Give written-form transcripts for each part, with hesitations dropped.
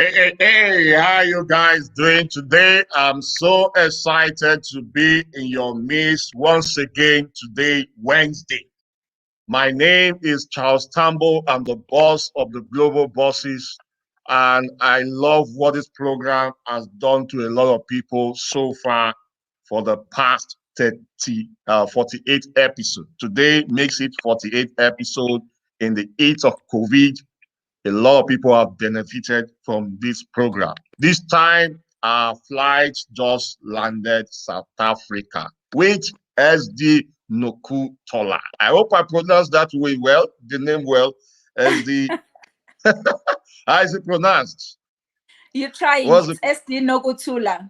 Hey, how you guys doing today? I'm so excited to be in your midst once again today, Wednesday. My name is Charles Tambo. I'm the boss of the Global Bosses, and I love what this program has done to a lot of people so far for the past 48 episodes. Today makes it 48 episode in the age of COVID. A lot of people have benefited from this program. This time, our flight just landed South Africa with SD Nokuthula. I hope I pronounced that way well, the name well. SD, how is it pronounced? You're trying. What's It's it? SD Nokuthula.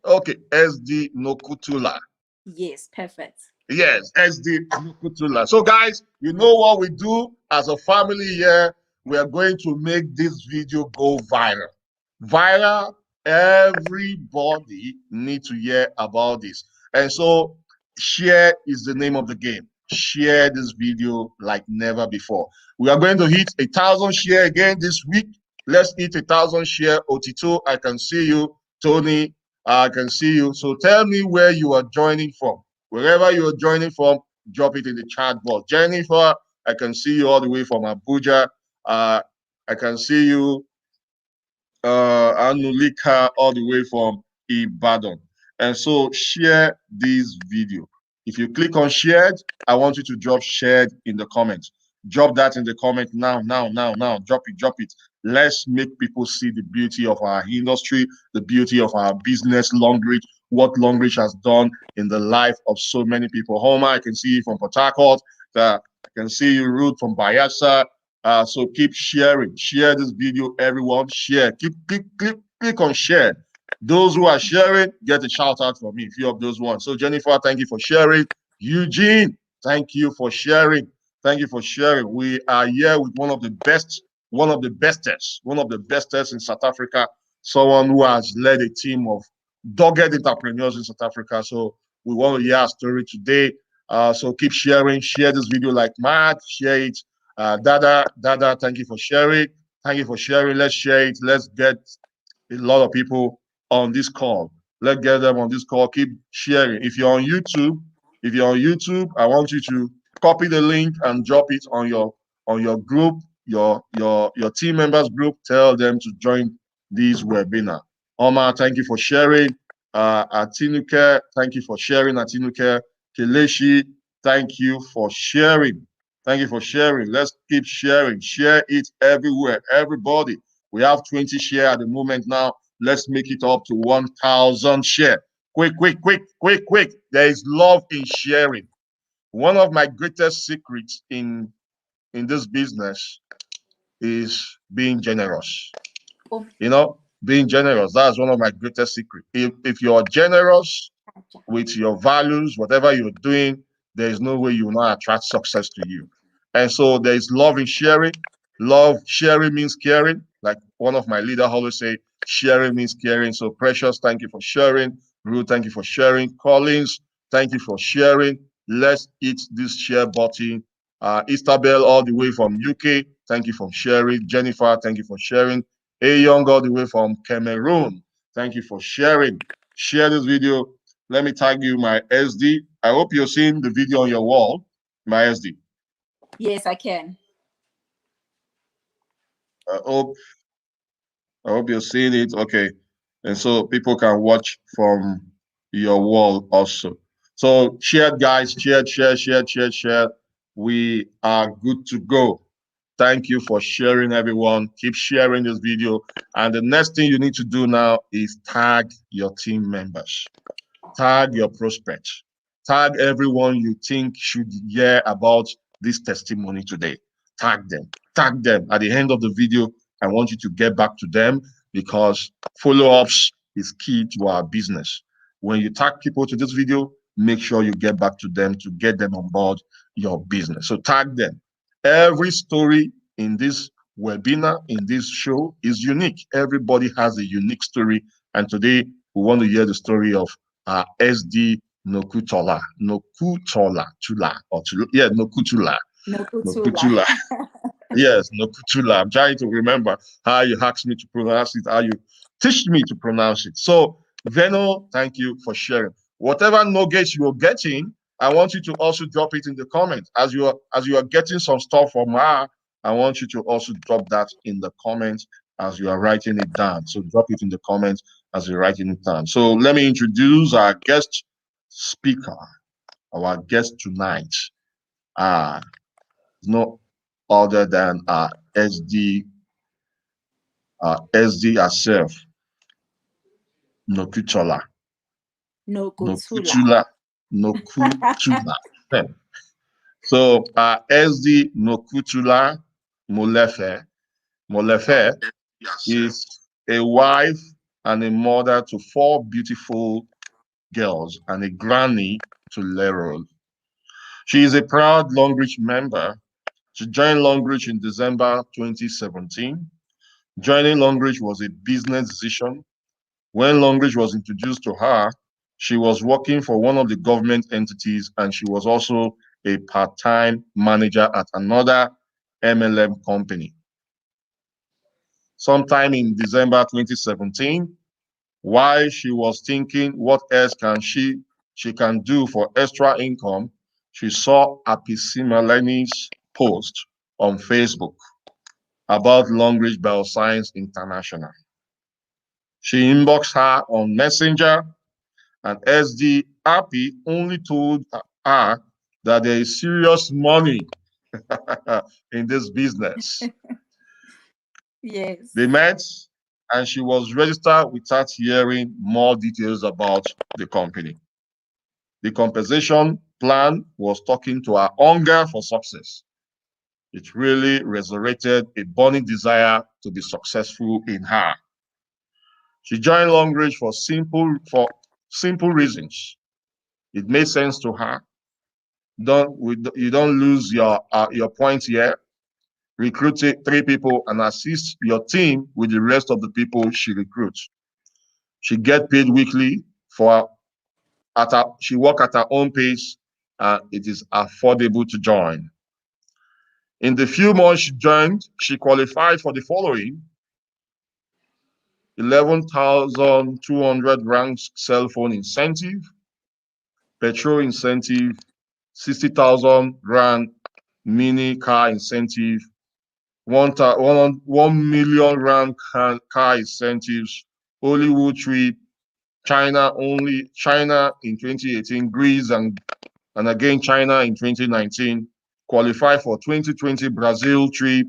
Okay, SD Nokuthula. Yes, perfect. Yes, SD Nokuthula. So, guys, you know what we do as a family here? We are going to make this video go viral. Viral, everybody need to hear about this. And so, share is the name of the game. Share this video like never before. We are going to hit 1,000 share again this week. Let's hit 1,000 share. Otito, I can see you. Tony, I can see you. So tell me where you are joining from. Wherever you're joining from, drop it in the chat box. Jennifer, I can see you all the way from Abuja. I can see you, Anulika, all the way from Ibadan. And so share this video. If you click on shared, I want you to drop shared in the comments. Drop that in the comment now. Drop it. Let's make people see the beauty of our industry, the beauty of our business, Longrich, what Longrich has done in the life of so many people. Homer, I can see you from Port Harcourt. I can see you, Ruth, from Bayelsa. So keep sharing. Share this video, everyone. Share. Click on share. Those who are sharing, get a shout out from me. A few of those ones. So Jennifer, thank you for sharing. Eugene, thank you for sharing. Thank you for sharing. We are here with one of the bestest in South Africa. Someone who has led a team of dogged entrepreneurs in South Africa. So we want to hear our story today. So keep sharing. Share this video like mad. Share it. Dada, thank you for sharing. Thank you for sharing. Let's share it. Let's get a lot of people on this call. Let's get them on this call. Keep sharing. If you're on YouTube, I want you to copy the link and drop it on your group, your team members group. Tell them to join this webinar. Omar, thank you for sharing. Atinuke, thank you for sharing. Atinuke, Keleshi, thank you for sharing. Thank you for sharing. Let's keep sharing. Share it everywhere. Everybody. We have 20 share at the moment now. Let's make it up to 1,000 share. Quick. There is love in sharing. One of my greatest secrets in this business is being generous. You know, being generous. That's one of my greatest secrets. If you're generous with your values, whatever you're doing, there is no way you will not attract success to you. And so there is love in sharing. Love, sharing means caring. Like one of my leaders always say, sharing means caring. So Precious, thank you for sharing. Ruth, thank you for sharing. Collins, thank you for sharing. Let's hit this share button. Istabel, all the way from UK, thank you for sharing. Jennifer, thank you for sharing. A Young, all the way from Cameroon, thank you for sharing. Share this video. Let me tag you my SD. I hope you're seeing the video on your wall, my SD. Yes, I can. I hope you're seeing it. Okay. And so people can watch from your wall also. So share, guys, share. We are good to go. Thank you for sharing, everyone. Keep sharing this video. And the next thing you need to do now is tag your team members. Tag your prospects. Tag everyone you think should hear about this testimony today. Tag them. Tag them. At the end of the video, I want you to get back to them because follow-ups is key to our business. When you tag people to this video, make sure you get back to them to get them on board your business. So tag them. Every story in this webinar, in this show, is unique. Everybody has a unique story. And today, we want to hear the story of SD Nokuthula. Nokuthula. Yes, Nokuthula. I'm trying to remember how you asked me to pronounce it, how you teach me to pronounce it. So, Veno, thank you for sharing. Whatever nuggets you're getting, I want you to also drop it in the comments. As you are getting some stuff from her, I want you to also drop that in the comments as you are writing it down. So drop it in the comments as you're writing it down. So let me introduce our guest speaker, our guest tonight. Uh, no other than SD herself, Nokuthula, Nokuthula. Nokuthula, Nokuthula. So SD Nokuthula Molefe, Molefe is a wife and a mother to four beautiful girls and a granny to LeRoy. She is a proud Longrich member. She joined Longrich in December 2017. Joining Longrich was a business decision. When Longrich was introduced to her, she was working for one of the government entities and she was also a part-time manager at another MLM company. Sometime in December 2017, while she was thinking what else she can do for extra income, she saw Apisimelene's post on Facebook about Longrich Bioscience International. She inboxed her on Messenger, and SD Happy only told her that there is serious money in this business. Yes. They met, and she was registered without hearing more details about the company. The compensation plan was talking to her hunger for success. It really resurrected a burning desire to be successful in her. She joined Longrich for simple reasons. It made sense to her. You don't lose your point here. Recruit three people and assist your team with the rest of the people she recruits. She get paid weekly she work at her own pace and it is affordable to join. In the few months she joined, she qualified for the following: 11,200 ranks cell phone incentive, petrol incentive, 60,000 rand mini car incentive, 1 million rand car incentives, Hollywood trip, China in 2018, Greece and again China in 2019, qualify for 2020 Brazil trip,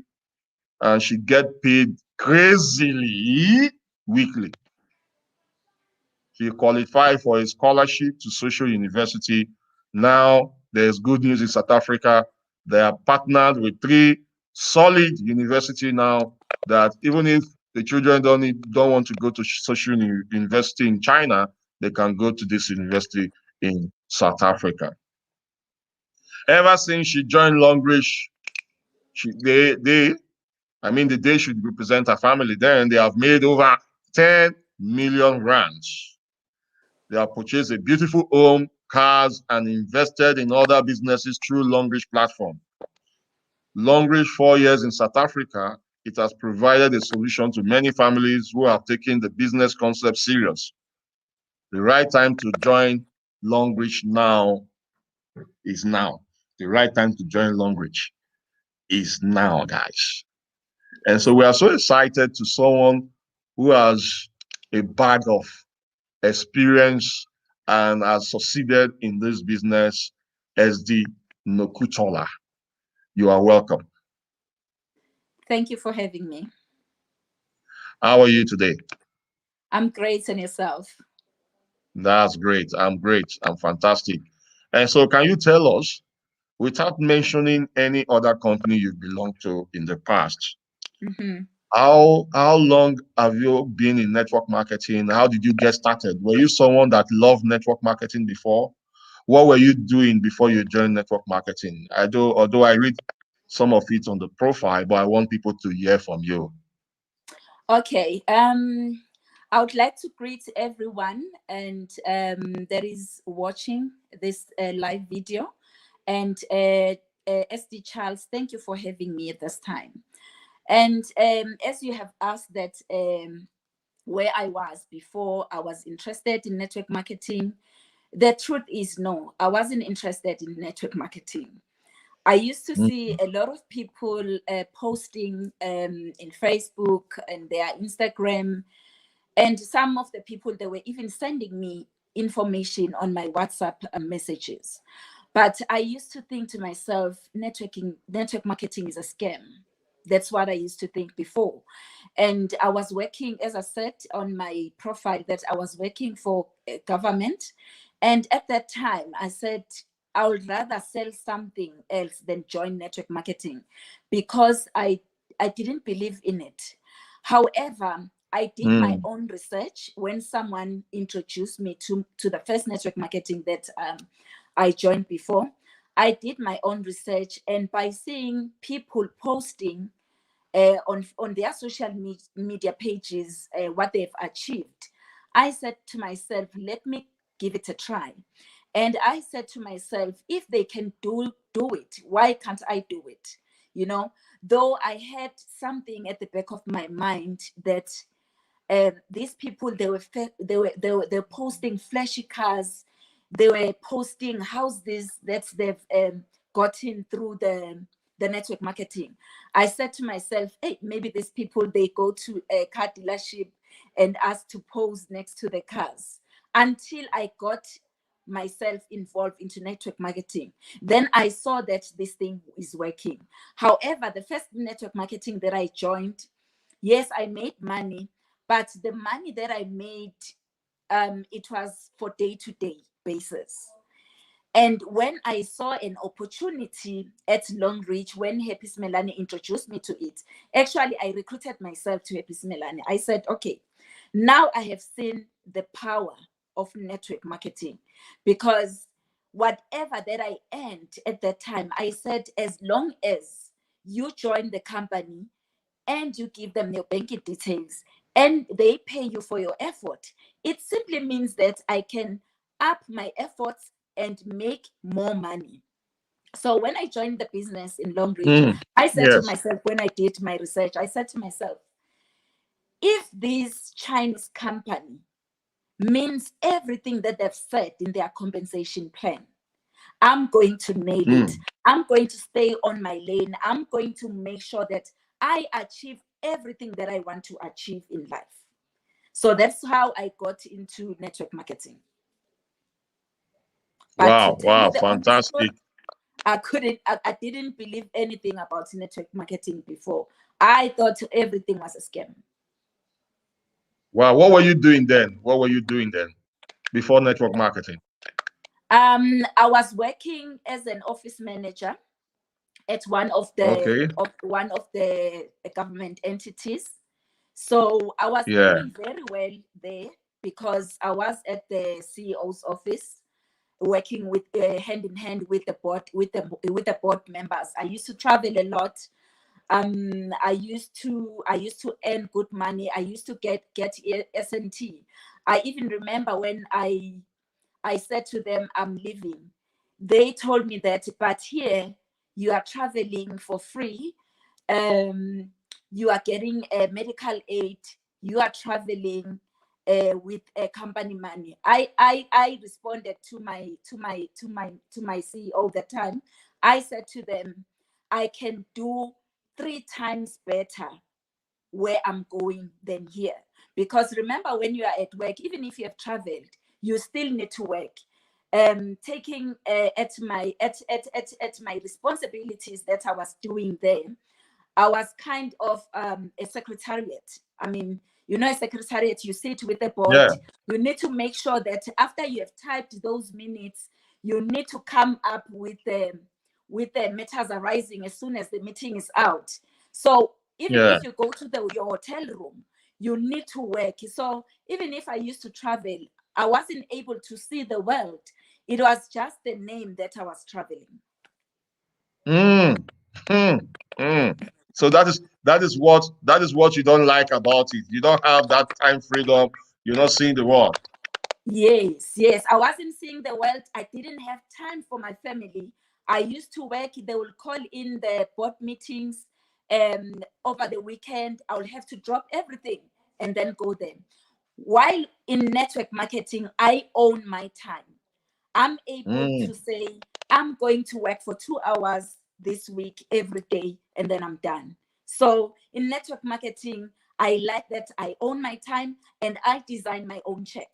and she get paid crazily weekly. She qualified for a scholarship to Social University. Now there's good news in South Africa. They are partnered with three solid university now that even if the children don't want to go to Social University in China, they can go to this university in South Africa. Ever since she joined Longrich, the day she represent her family, then they have made over 10 million rands. They have purchased a beautiful home, cars, and invested in other businesses through Longrich Platform. Longrich 4 years in South Africa, it has provided a solution to many families who have taken the business concept serious. The right time to join Longrich now is now. The right time to join Longrich is now, guys. And so we are so excited to someone who has a bag of experience and has succeeded in this business, SD Nokuthula. You are welcome. Thank you for having me. How are you today? I'm great, and yourself? That's great. I'm great. I'm fantastic. And so can you tell us, without mentioning any other company you've belonged to in the past, Mm-hmm. how long have you been in network marketing? How did you get started? Were you someone that loved network marketing before? What were you doing before you joined network marketing? Although I read some of it on the profile, but I want people to hear from you. Okay. I would like to greet everyone and that is watching this live video, and SD Charles, thank you for having me at this time. And as you have asked that where I was before I was interested in network marketing, the truth is no, I wasn't interested in network marketing. I used to see a lot of people posting in Facebook and their Instagram, and some of the people, they were even sending me information on my WhatsApp messages. But I used to think to myself, network marketing is a scam. That's what I used to think before. And I was working, as I said on my profile, that I was working for a government. And at that time, I said, I would rather sell something else than join network marketing because I didn't believe in it. However, I did my own research when someone introduced me to the first network marketing that I joined before. I did my own research, and by seeing people posting on their social media pages what they've achieved, I said to myself, let me give it a try. And I said to myself, if they can do it, why can't I do it? You know, though I had something at the back of my mind that these people, they were posting flashy cars, they were posting houses that they've gotten through the network marketing. I said to myself, hey, maybe these people, they go to a car dealership and ask to pose next to the cars. Until I got myself involved into network marketing, then I saw that this thing is working. However, the first network marketing that I joined, yes, I made money, but the money that I made, it was for day-to-day basis. And when I saw an opportunity at Longrich, when Happy Smelane introduced me to it, actually, I recruited myself to Happy Smelane. I said, okay, now I have seen the power of network marketing, because whatever that I earned at that time, I said, as long as you join the company and you give them your banking details and they pay you for your effort, it simply means that I can up my efforts and make more money. So when I joined the business in Longrich, I said to Yes. myself, when I did my research, I said to myself, if this Chinese company means everything that they've said in their compensation plan, I'm going to nail it. I'm going to stay on my lane. I'm going to make sure that I achieve everything that I want to achieve in life. So that's how I got into network marketing. But to Wow, tell you wow, the honest truth, fantastic. I didn't believe anything about network marketing before. I thought everything was a scam. Wow, what were you doing then? What were you doing then before network marketing? I was working as an office manager at Okay. one of the government entities. So I was Yeah. earning very well there because I was at the CEO's office working with hand in hand with the board with the board members. I used to travel a lot. I used to earn good money. I used to get S&T. I even remember when I said to them, I'm leaving. They told me that, but here you are traveling for free. You are getting a medical aid. You are traveling with a company money. I responded to my CEO that time. I said to them, I can do 3 times better where I'm going than here. Because remember, when you are at work, even if you have traveled, you still need to work. Taking at my responsibilities that I was doing there, I was kind of a secretariat. I mean, you know, a secretariat, you sit with the board. Yeah. You need to make sure that after you have typed those minutes, you need to come up with the matters arising as soon as the meeting is out. So even Yeah. if you go to your hotel room, you need to work. So even if I used to travel, I wasn't able to see the world. It was just the name that I was traveling. Mm. Mm. Mm. So that is what you don't like about it. You don't have that time freedom. You're not seeing the world. Yes, yes. I wasn't seeing the world. I didn't have time for my family. I used to work, they will call in the board meetings over the weekend. I will have to drop everything and then go there. While in network marketing, I own my time. I'm able to say, I'm going to work for 2 hours this week, every day, and then I'm done. So in network marketing, I like that I own my time and I design my own check.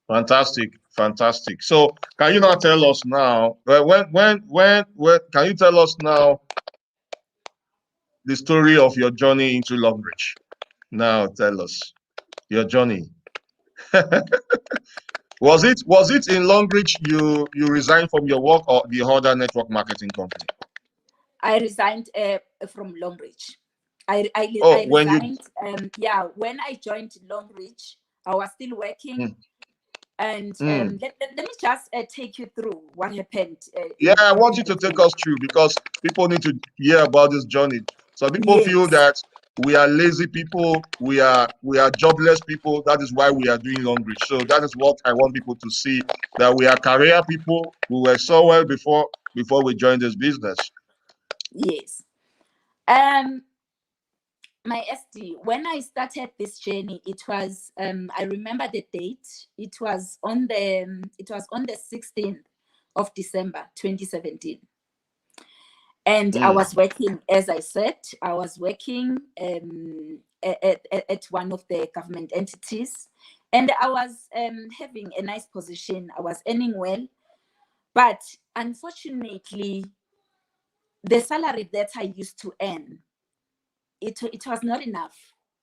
Fantastic, fantastic. So, can you now tell us now? When? Can you tell us now the story of your journey into Longrich? Now, tell us your journey. Was it in Longrich you resigned from your work or the other network marketing company? I resigned from Longrich. Oh, I when you resigned. When I joined Longrich, I was still working. mm, And mm. let me just take you through what happened. Yeah, I want In you the to take journey. us through because people need to hear about this journey. Some people feel Yes, that we are lazy people, we are jobless people. That is why we are doing Longrich. So that is what I want people to see, that we are career people. We were so well before we joined this business. yes. Um, my SD, when I started this journey, it was I remember the date. It was on the 16th of December 2017. And I Mm, was working, as I said, I was working at one of the government entities, and I was having a nice position. I was earning well, but unfortunately, the salary that I used to earn, it was not enough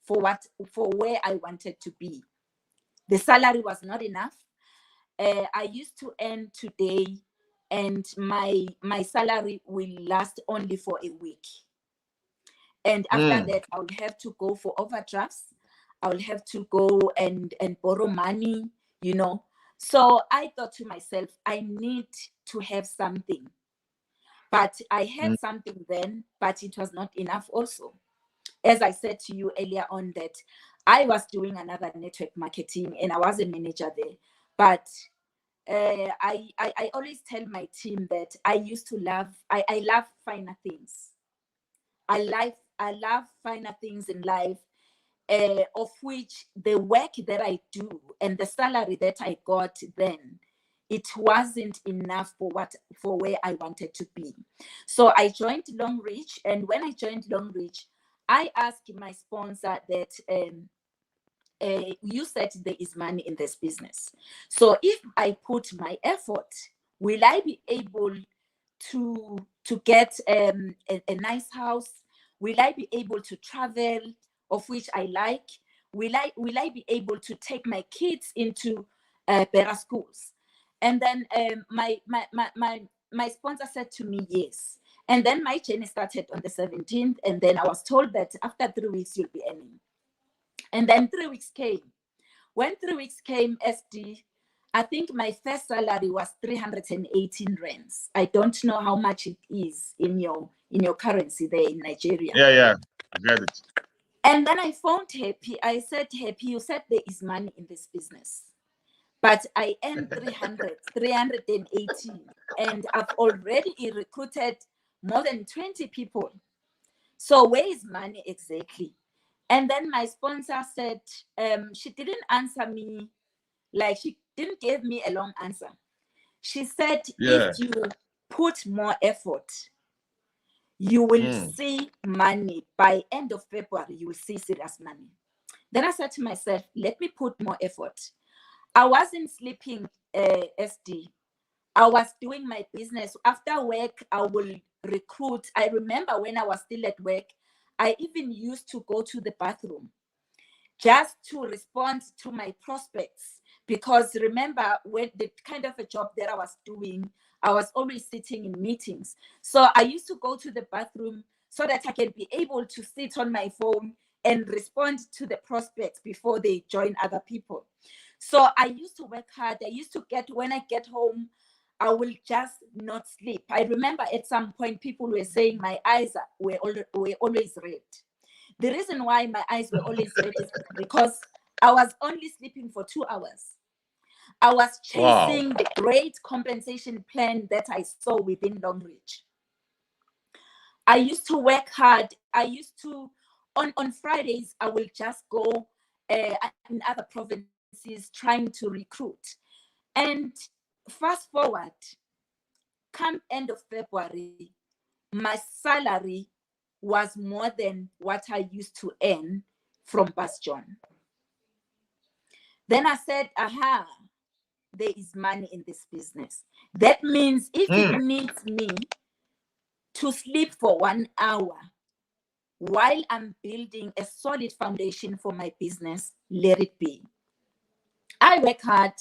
for where I wanted to be. The salary was not enough. I used to earn today, and my salary will last only for a week. And after mm, that, I will have to go for overdrafts. I will have to go and borrow money, you know. So I thought to myself, I need to have something. But I mm, had something then, but it was not enough also. As I said to you earlier on, that I was doing another network marketing and I was a manager there. But I always tell my team that I love finer things. I love finer things in life, of which the work that I do and the salary that I got then, it wasn't enough for where I wanted to be. So I joined Longrich, and when I joined Longrich, I asked my sponsor that you said there is money in this business. So if I put my effort, will I be able to get a nice house? Will I be able to travel, of which I like? Will I be able to take my kids into better schools? And then my sponsor said to me, yes. And then my journey started on the 17th, and then I was told that after 3 weeks you'll be earning. And then 3 weeks came. When 3 weeks came, SD, I think my first salary was 318 rands. I don't know how much it is in your currency there in Nigeria. yeah, yeah, I get it. And then I phoned Happy. I said, Happy, you said there is money in this business, but I earn 318, and I've already recruited more than 20 people. So where is money exactly? And then my sponsor said, she didn't answer me, like she didn't give me a long answer. She said, if Yeah. you put more effort, you will Mm, see money. By end of February, you will see serious money. Then I said to myself, let me put more effort. I wasn't sleeping, SD. I was doing my business. After work, I will recruit. I remember when I was still at work, I even used to go to the bathroom just to respond to my prospects. Because remember, when the kind of a job that I was doing, I was always sitting in meetings. So I used to go to the bathroom so that I can be able to sit on my phone and respond to the prospects before they join other people. So I used to work hard. I used to when I get home, I will just not sleep. I remember at some point people were saying my eyes were always red. The reason why my eyes were always red is because I was only sleeping for 2 hours. I was Wow. chasing the great compensation plan that I saw within Longrich. I used to work hard. I used to, on Fridays, I will just go in other provinces trying to recruit. And fast forward, come end of February, my salary was more than what I used to earn from Bastion. Then I said, aha, there is money in this business. That means if it needs me to sleep for 1 hour while I'm building a solid foundation for my business, let it be. I work hard.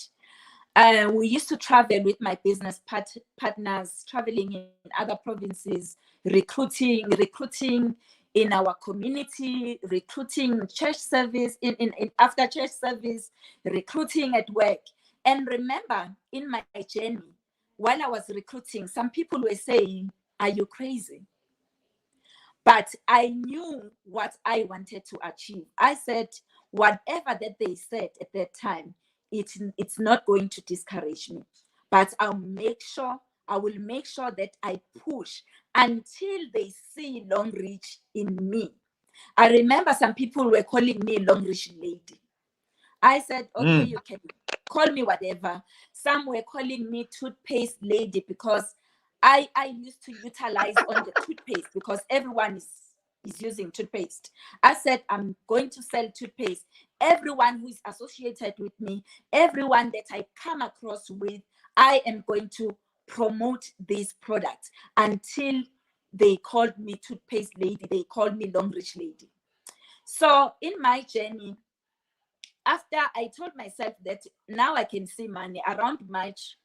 We used to travel with my business partners, traveling in other provinces, recruiting in our community, recruiting church service, in after church service, recruiting at work. And remember, in my journey, while I was recruiting, some people were saying, "Are you crazy?" But I knew what I wanted to achieve. I said, whatever that they said at that time, it's not going to discourage me. But I will make sure that I push until they see Longrich in me. I remember some people were calling me Longrich lady. I said, okay, you can call me whatever. Some were calling me toothpaste lady because I used to utilize on the toothpaste because everyone is using toothpaste. I said, I'm going to sell toothpaste. Everyone who is associated with me, everyone that I come across with, I am going to promote this product until they called me toothpaste lady. They called me Longrich lady. So in my journey, after I told myself that now I can see money around March,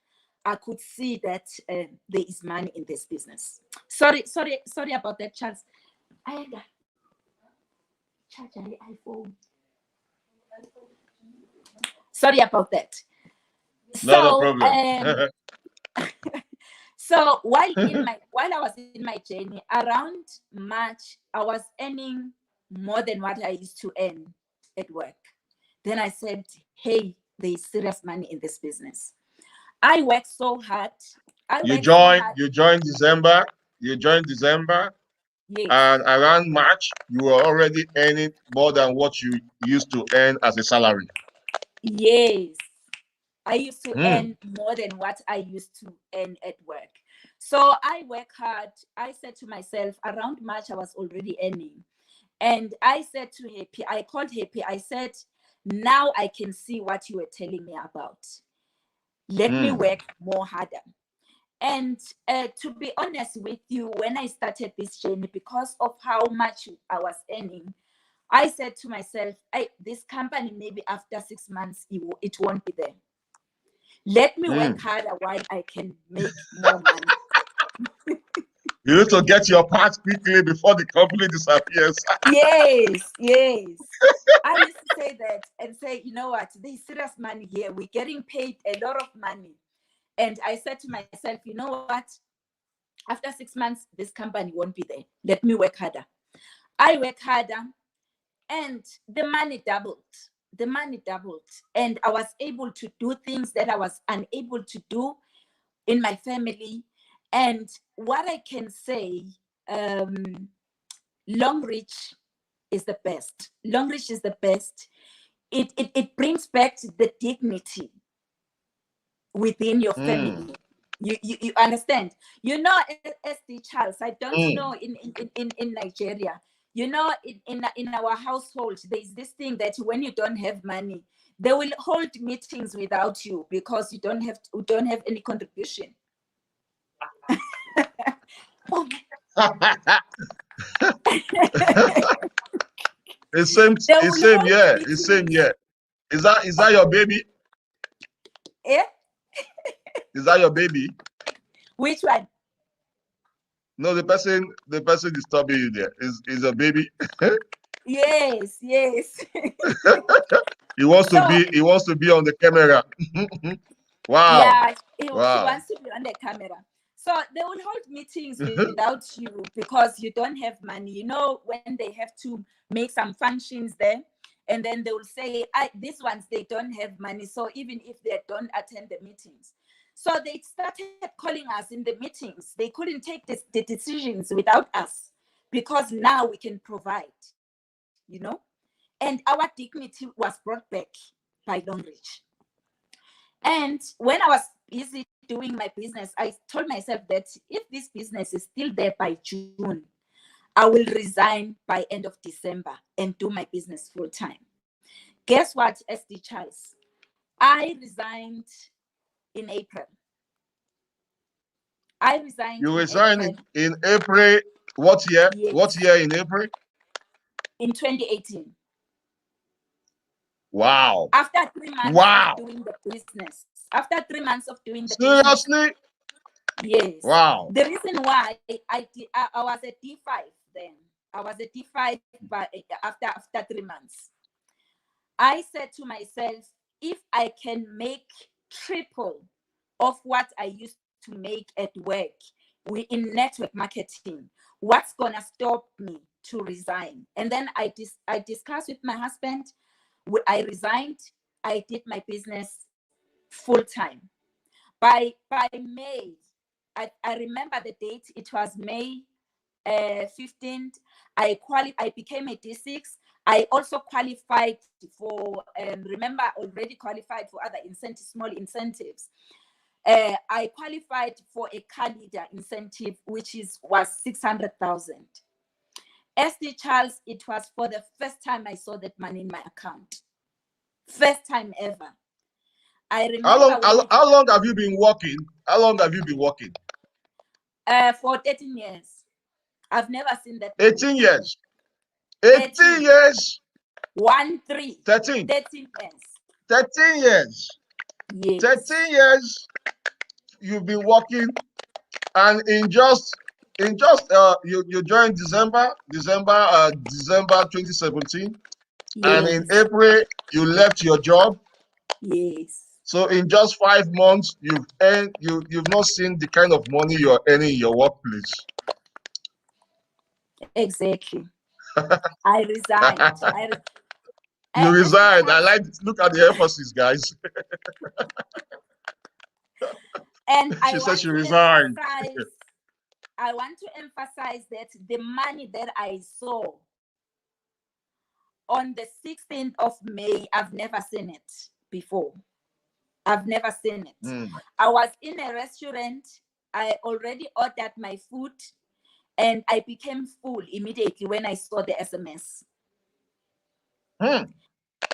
I could see that there is money in this business. Sorry about that, Charles. I had a charger the iPhone. Sorry about that. Not a So problem. so while I was in my journey around March, I was earning more than what I used to earn at work. Then I said, hey, there is serious money in this business. I worked so hard. You joined December. You joined December. Yes. And around March, you were already earning more than what you used to earn as a salary. Yes. I used to earn more than what I used to earn at work. So I work hard. I said to myself, around March, I was already earning. And I said to Happy, I called Happy, I said, now I can see what you were telling me about. Let me work more harder. And to be honest with you, when I started this journey, because of how much I was earning, I said to myself, this company, maybe after 6 months, it won't be there. Let me work harder while I can make more money. You need to get your parts quickly before the company disappears. Yes. I used to say that and say, you know what, there's serious money here. We're getting paid a lot of money. And I said to myself, you know what? After 6 months, this company won't be there. Let me work harder. I work harder and the money doubled. And I was able to do things that I was unable to do in my family. And what I can say, Longrich is the best. Longrich is the best. It brings back the dignity within your family. You understand? You know, SD Charles, I don't know in Nigeria. You know, in our household, there's this thing that when you don't have money, they will hold meetings without you because you don't have any contribution. It's same, yeah. It's same, yeah. Is that your baby? Eh? Is that your baby? Which one? No, the person disturbing you there is a baby. Yes. He wants to be on the camera. Wow. Yeah, he Wow. wants to be on the camera. So they will hold meetings without you because you don't have money. You know, when they have to make some functions there, And then they will say, these ones, they don't have money. So even if they don't attend the meetings. So they started calling us in the meetings. They couldn't take the decisions without us, because now we can provide, and our dignity was brought back by Longrich. And when I was busy doing my business, I told myself that if this business is still there by June, I will resign by end of December and do my business full time. Guess what, SD Charles? I resigned in April. I resigned You in resigned April. in April. What year? What Yes, year in April? in 2018. Wow. After 3 months of Wow. doing the business. After 3 months of doing the business. Seriously? Yes. Wow. The reason why I was a D5 then. I was a D5 by after 3 months. I said to myself, if I can make triple of what I used to make at work in network marketing, what's gonna stop me to resign? And then I discussed with my husband. I resigned. I did my business full time. By May, I remember the date. It was May 15th. I became a D6. I also qualified for, remember, already qualified for other incentives, small incentives. I qualified for a car leader incentive, which was 600,000. SD Charles, it was for the first time I saw that money in my account. First time ever. I How remember long when how long have you been working? How long have you been working? for 13 years. I've never seen that money. 18 years. 18 13. years. 13. 13. 13 years. 13 years. Yes. 13 years you've been working, and you joined December 2017, and in Yes. April you left your job. Yes. So in just 5 months, you've not seen the kind of money you're earning in your workplace. Exactly. I resigned. You SD resigned. I Charles, like look at the emphasis, guys. and She said she resigned. I want to emphasize that the money that I saw on the 16th of May, I've never seen it before. I've never seen it. Mm. I was in a restaurant. I already ordered my food, and I became full immediately when I saw the SMS. Mm.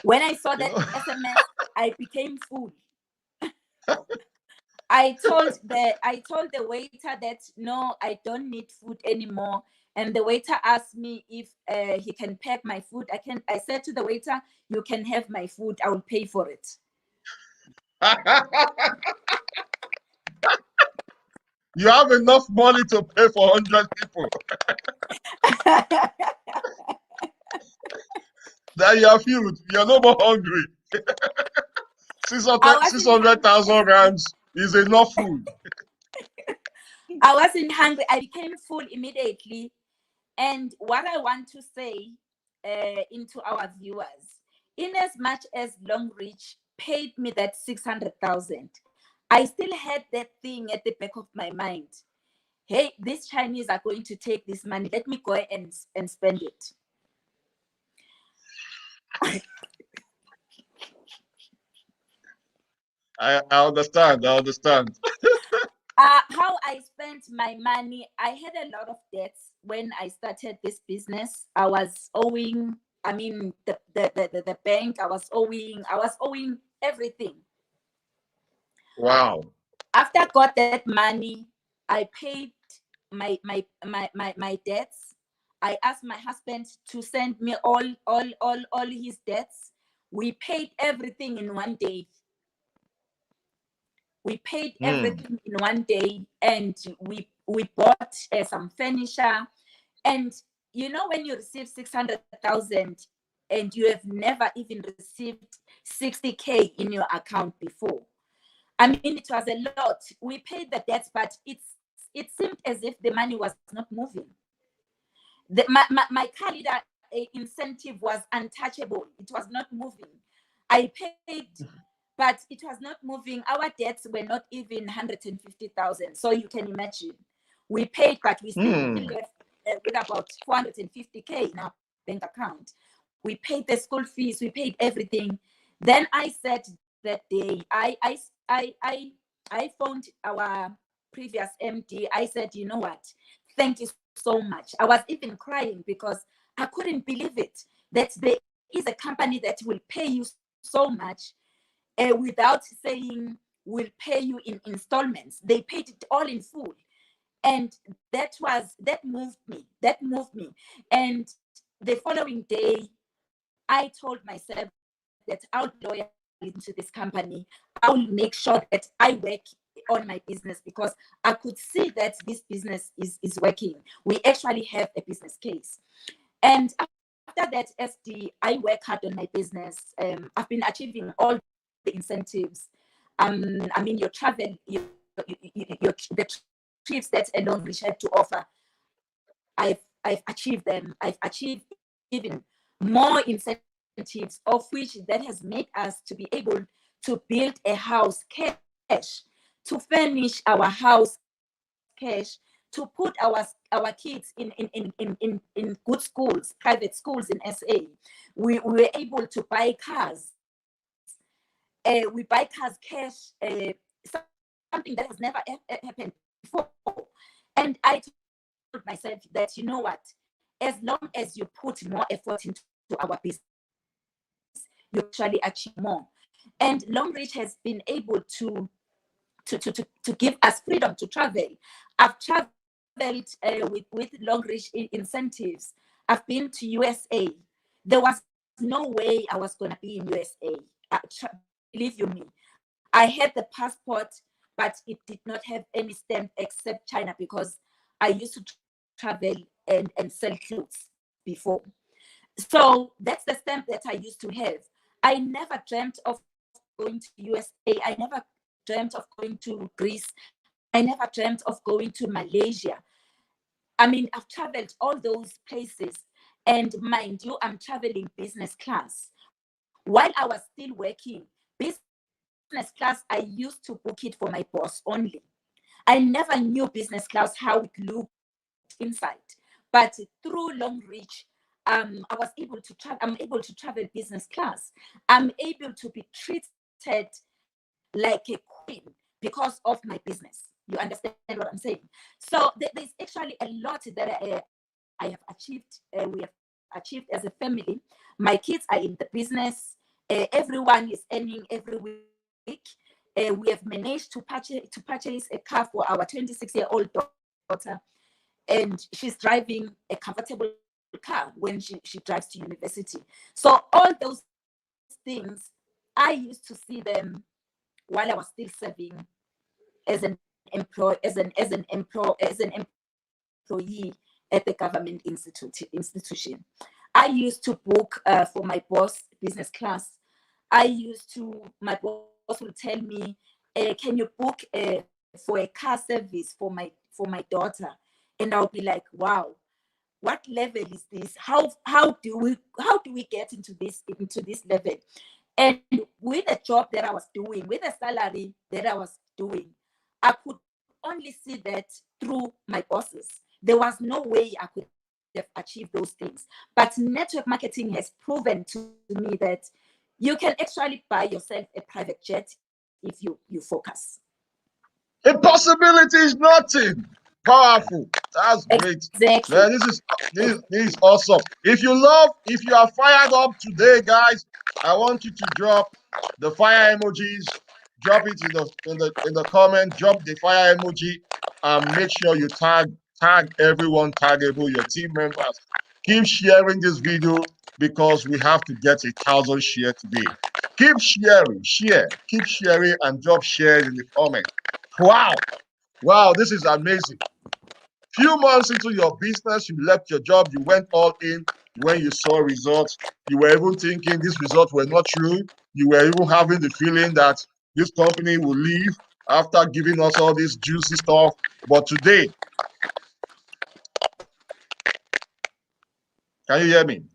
When I saw You that know, SMS, I became full. I told the waiter that no, I don't need food anymore. And the waiter asked me if he can pack my food. I said to the waiter, you can have my food. I will pay for it. you have enough money to pay for 100 people. Then you are filled. You're no more hungry. I wasn't hungry. 600,000 rands is enough food. I wasn't hungry. I became full immediately. And what I want to say into our viewers, in as much as Longrich paid me that 600,000, I still had that thing at the back of my mind. Hey, these Chinese are going to take this money. Let me go and spend it. I understand. I understand. How I spent my money, I had a lot of debts when I started this business. I was owing, I mean, the bank, I was owing everything. Wow. After I got that money, I paid my debts. I asked my husband to send me all his debts. We paid everything in one day. We paid Mm. everything in one day, and we bought some furniture. And when you receive 600,000 and you have never even received 60K in your account before, I mean, it was a lot. We paid the debts, but it seemed as if the money was not moving. My car leader incentive was untouchable. It was not moving. I paid, but it was not moving. Our debts were not even 150,000. So you can imagine, we paid, but we still left with about 450K in our bank account. We paid the school fees, we paid everything. Then I said that day, I phoned our previous MD. I said, you know what? Thank you so much. I was even crying because I couldn't believe it, that there is a company that will pay you so much without saying we'll pay you in installments. They paid it all in full. And that moved me. That moved me. And the following day, I told myself that I'll be loyal into this company. I'll make sure that I work on my business, because I could see that this business is working. We actually have a business case. And after that, I work hard on my business. I've been achieving all the incentives. I mean, your travel, the trips that Longrich had to offer, I've achieved them. I've achieved even more incentives, of which that has made us to be able to build a house cash, to furnish our house cash, to put our kids in good schools, private schools in SA. We were able to buy cars. We buy cars cash, something that has never happened before. And I told myself that, you know what, as long as you put more effort into our business, you actually achieve more. And Longrich has been able to give us freedom to travel. I've traveled with Longrich incentives. I've been to USA. There was no way I was going to be in USA. Believe you me. I had the passport, but it did not have any stamp except China, because I used to travel and sell clothes before. So that's the stamp that I used to have. I never dreamt of going to USA. I never dreamt of going to Greece. I never dreamt of going to Malaysia. I mean, I've traveled all those places. And mind you, I'm traveling business class. While I was still working, business class, I used to book it for my boss only. I never knew business class, how it looked inside. But through Longrich, I was able to travel. I'm able to travel business class. I'm able to be treated like a queen because of my business. You understand what I'm saying? So there's actually a lot that I have achieved. We have achieved as a family. My kids are in the business. Everyone is earning every week. We have managed to purchase a car for our 26-year-old daughter, and she's driving a comfortable car when she drives to university. So all those things, I used to see them while I was still serving as an employee at the government institution. I used to book for my boss business class. My boss would tell me, can you book for a car service for my daughter? And I'll be like, wow, what level is this? How do we get into this level? And with the job that I was doing, with the salary that I was doing, I could only see that through my bosses. There was no way I could have achieved those things. But network marketing has proven to me that you can actually buy yourself a private jet if you focus. Impossibility is nothing. Powerful. That's great. Exactly. Man, this is awesome. If you are fired up today, guys, I want you to drop the fire emojis. Drop it in the comment. Drop the fire emoji. Make sure you tag everyone taggable, your team members. Keep sharing this video because we have to get 1,000 shares today. Keep keep sharing, and drop shares in the comment. Wow, this is amazing. Few months into your business, you left your job, you went all in. When you saw results, you were even thinking these results were not true. You were even having the feeling that this company will leave after giving us all this juicy stuff. But today, can you hear me?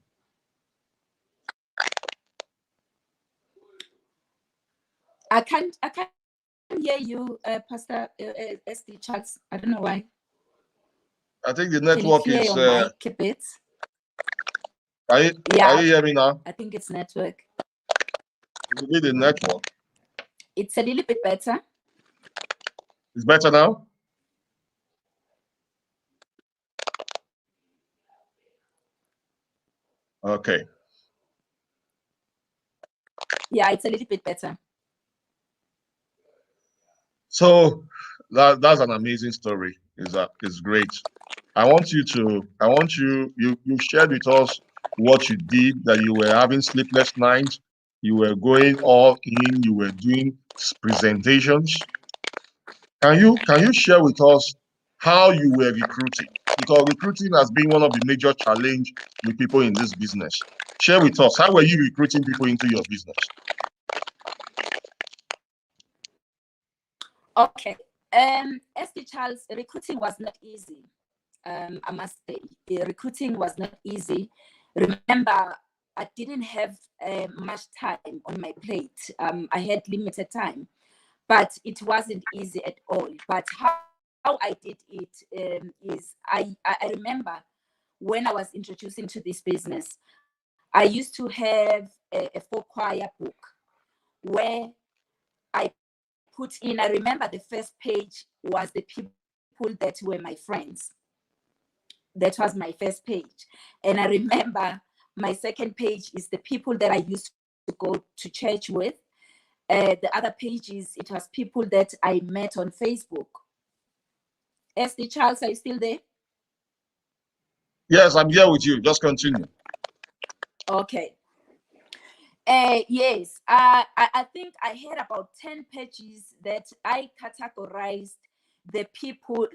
can't hear you, Pastor SD Charles. I don't know why. I think the Can you network clear is. your mic a bit? Can you hear me now? I think it's network. It will be the network. It's a little bit better. It's better now? Okay. Yeah, it's a little bit better. So that's an amazing story. It's great. I want you you shared with us what you did, that you were having sleepless nights, you were going all in, you were doing presentations. Can you share with us how you were recruiting? Because recruiting has been one of the major challenge with people in this business. Share with us, how were you recruiting people into your business? Okay. SD Charles, recruiting was not easy. I must say, recruiting was not easy. Remember, I didn't have much time on my plate. I had limited time, but it wasn't easy at all. But how I did it is I remember when I was introducing to this business, I used to have a four choir book where I put in, I remember the first page was the people that were my friends. That was my first page. And I remember my second page is the people that I used to go to church with. The other pages, it was people that I met on Facebook. SD Charles, are you still there? Yes, I'm here with you. Just continue. Okay. Yes, I think I had about 10 pages that I categorized the people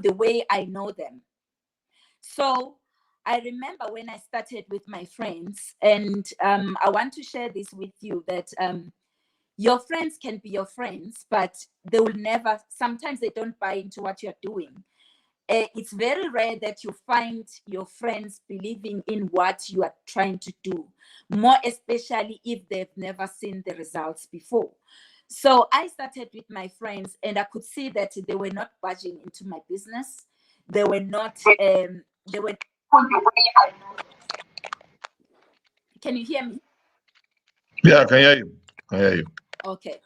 the way I know them. So I remember when I started with my friends, and I want to share this with you that your friends can be your friends, but they will never, sometimes they don't buy into what you're doing. It's very rare that you find your friends believing in what you are trying to do, more especially if they've never seen the results before. So I started with my friends, and I could see that they were not budging into my business. They were not, they were. Can you hear me? Yeah, I can hear you. I hear you. Okay.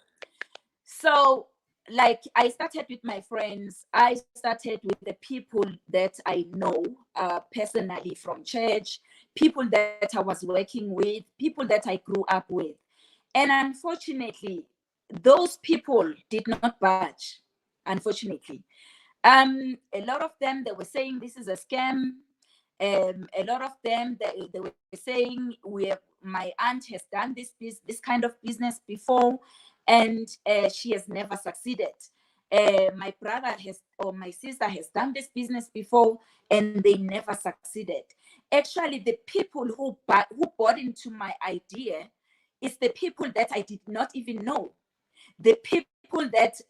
So, like, I started with my friends. I started with the people that I know personally from church, people that I was working with, people that I grew up with. And unfortunately, those people did not budge, unfortunately. A lot of them, they were saying this is a scam. A lot of them, they were saying my aunt has done this kind of business before, and she has never succeeded. My brother has, or my sister has done this business before, and they never succeeded. Actually, the people who bought into my idea is the people that I did not even know. The people that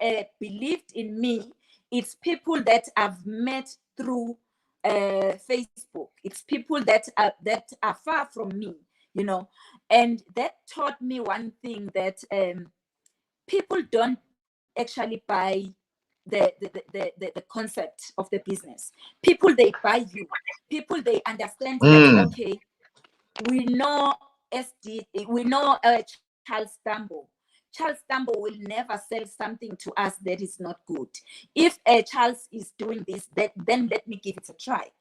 believed in me, it's people that I've met through Facebook. It's people that are far from me, you know. And that taught me one thing, that people don't actually buy the concept of the business. People, they buy you. People, they understand that, okay, we know we know Charles Tambo. Charles Tambo will never sell something to us that is not good. If Charles is doing this, then let me give it a try.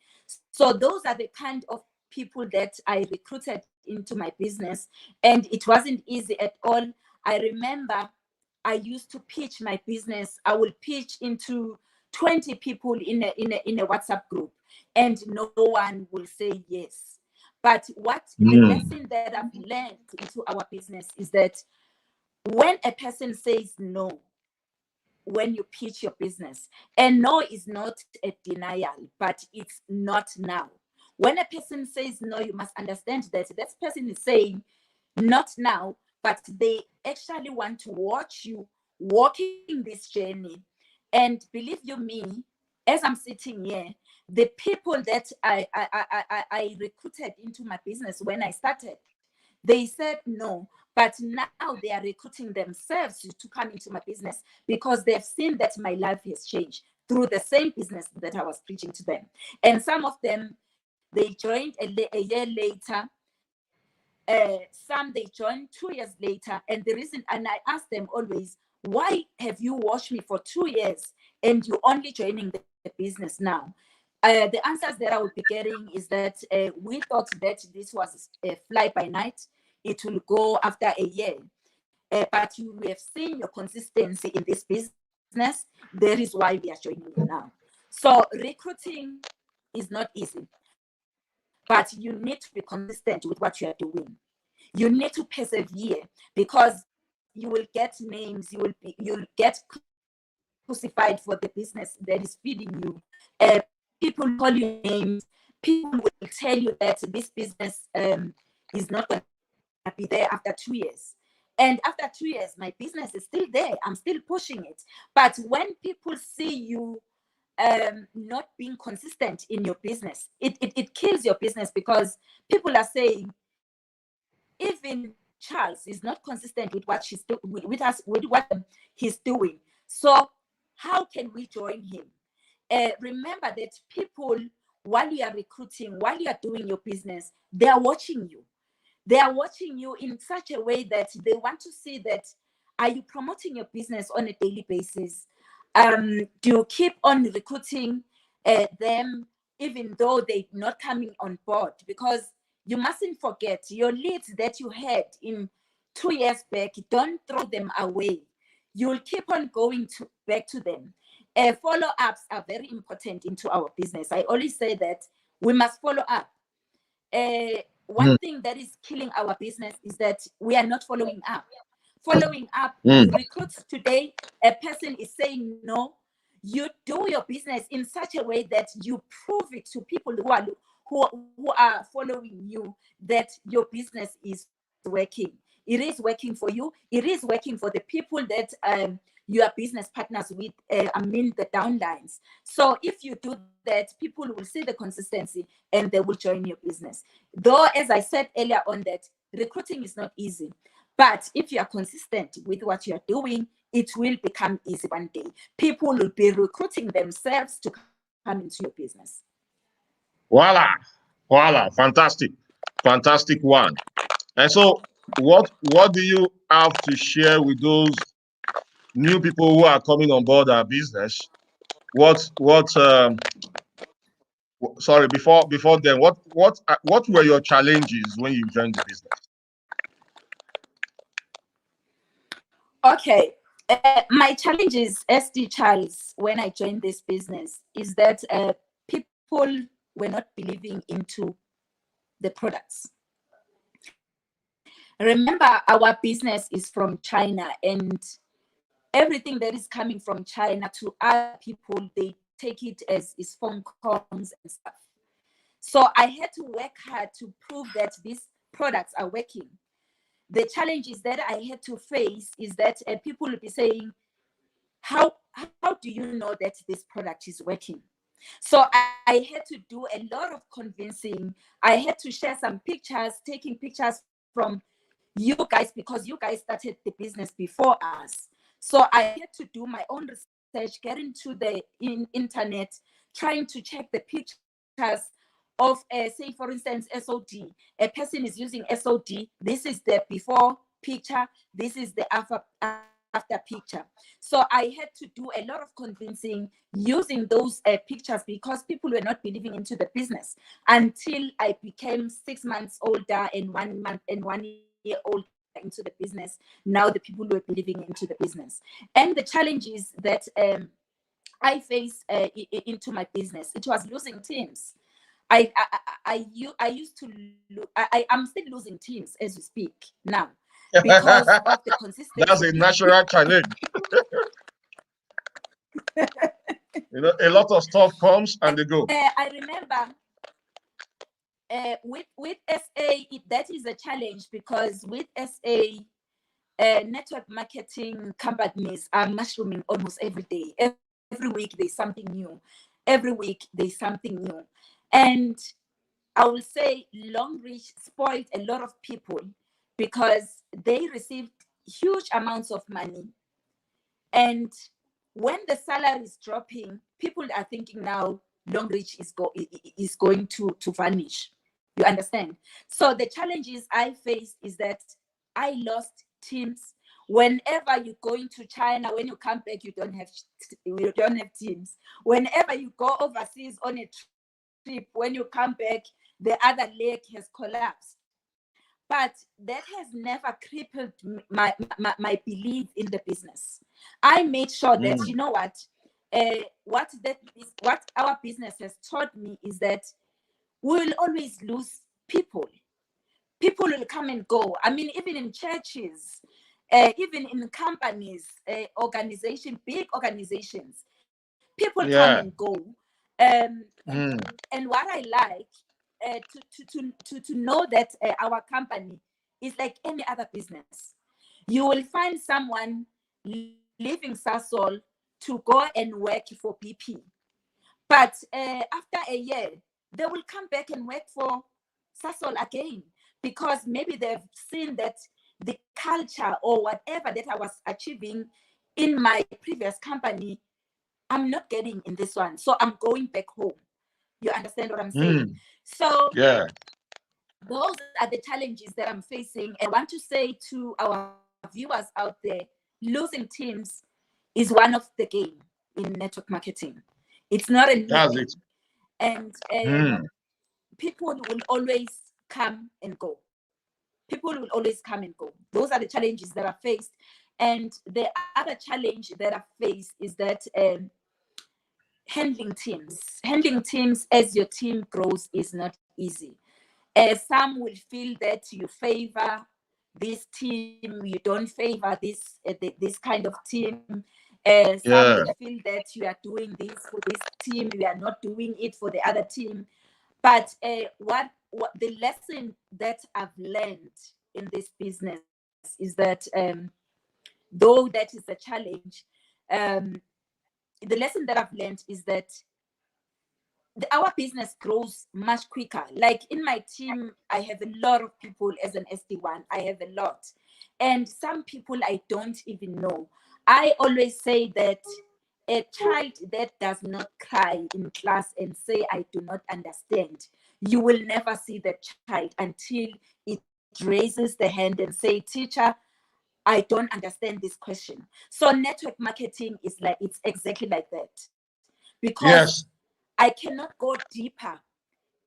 So those are the kind of people that I recruited into my business, and it wasn't easy at all. I remember I used to pitch my business. I will pitch into 20 people in a WhatsApp group, and no one will say yes. But what the lesson that I've learned into our business is that when a person says no, when you pitch your business, and no is not a denial, but it's not now. When a person says no, you must understand that that person is saying not now, but they actually want to watch you walking this journey. And believe you me, as I'm sitting here, the people that I recruited into my business when I started, They said no, but now they are recruiting themselves to come into my business because they've seen that my life has changed through the same business that I was preaching to them. And some of them, they joined a year later. Some they joined 2 years later. And the reason, and I ask them always, why have you watched me for 2 years and you only joining the business now? The answers that I would be getting is that we thought that this was a fly by night. It will go after a year. But you have seen your consistency in this business. That is why we are joining you now. So recruiting is not easy, but you need to be consistent with what you are doing. You need to persevere because you will get names, you'll get crucified for the business that is feeding you. People will call you names. People will tell you that this business is not going to be there after 2 years. And after 2 years, my business is still there. I'm still pushing it. But when people see you not being consistent in your business, it kills your business because people are saying, even Charles is not consistent with what he's doing. So how can we join him? Remember that people, while you are recruiting, while you are doing your business, they are watching you. They are watching you in such a way that they want to see that, are you promoting your business on a daily basis? Do you keep on recruiting them even though they're not coming on board? Because you mustn't forget your leads that you had in 2 years back, don't throw them away. You'll keep on going back to them. Follow-ups are very important into our business. I always say that we must follow up. One thing that is killing our business is that we are not following up. Following up, you recruit today, a person is saying no. You do your business in such a way that you prove it to people who are following you that your business is working. It is working for you. It is working for the people that you are business partners with, the downlines. So if you do that, people will see the consistency and they will join your business. Though, as I said earlier on, that recruiting is not easy. But if you are consistent with what you are doing, it will become easy one day. People will be recruiting themselves to come into your business. Voila, voila, fantastic, fantastic one. And so, what do you have to share with those new people who are coming on board our business? Sorry, before then, what were your challenges when you joined the business? Okay. My challenges, SD Charles, when I joined this business is that people were not believing into the products. Remember, our business is from China, and everything that is coming from China to other people, they take it as is phone calls and stuff. So I had to work hard to prove that these products are working. The challenges that I had to face is that people will be saying, how do you know that this product is working? So I had to do a lot of convincing. I had to share some pictures, taking pictures from you guys, because you guys started the business before us. So I had to do my own research, get into the internet, trying to check the pictures of, say, for instance, SOD. A person is using SOD. This is the before picture. This is the after picture. So I had to do a lot of convincing using those pictures because people were not believing into the business until I became 6 months older and 1 month and 1 year older into the business. Now the people were believing into the business. And the challenges that I face into my business, it was losing teams. I used to I'm still losing teams as we speak now because of the consistency. That's a natural challenge. A lot of stuff comes and they go. I remember with SA, that is a challenge because with SA, network marketing companies are mushrooming almost every day. Every week there's something new. Every week there's something new. And I will say Longrich spoiled a lot of people because they received huge amounts of money. And when the salary is dropping, people are thinking now Longrich is going to vanish. You understand? So the challenges I face is that I lost teams. Whenever you go into China, when you come back, you don't have teams. Whenever you go overseas on a trip, when you come back, the other leg has collapsed. But that has never crippled my belief in the business. I made sure that, you know what our business has taught me is that we will always lose people. People will come and go. I mean, even in churches, even in companies, big organizations, people come and go. And what I like to know that our company is like any other business. You will find someone leaving Sasol to go and work for BP. But after a year, they will come back and work for Sasol again, because maybe they've seen that the culture or whatever that I was achieving in my previous company, I'm not getting in this one. So I'm going back home. You understand what I'm saying? So yeah, those are the challenges that I'm facing. And I want to say to our viewers out there, losing teams is one of the game in network marketing. It's not a new that's thing. it. And people will always come and go. People will always come and go. Those are the challenges that are faced. And the other challenge that I face is that handling teams as your team grows is not easy. Some will feel that you favor this team, you don't favor this kind of team. Some will Yeah, feel that you are doing this for this team, you are not doing it for the other team. But what the lesson that I've learned in this business is that though that is a challenge, um, the lesson that I've learned is that our business grows much quicker. Like in my team, I have a lot of people as an SD1. I have a lot. And some people I don't even know. I always say that a child that does not cry in class and say, I do not understand, you will never see that child until it raises the hand and say, teacher, I don't understand this question. So network marketing is like, it's exactly like that. Because yes, I cannot go deeper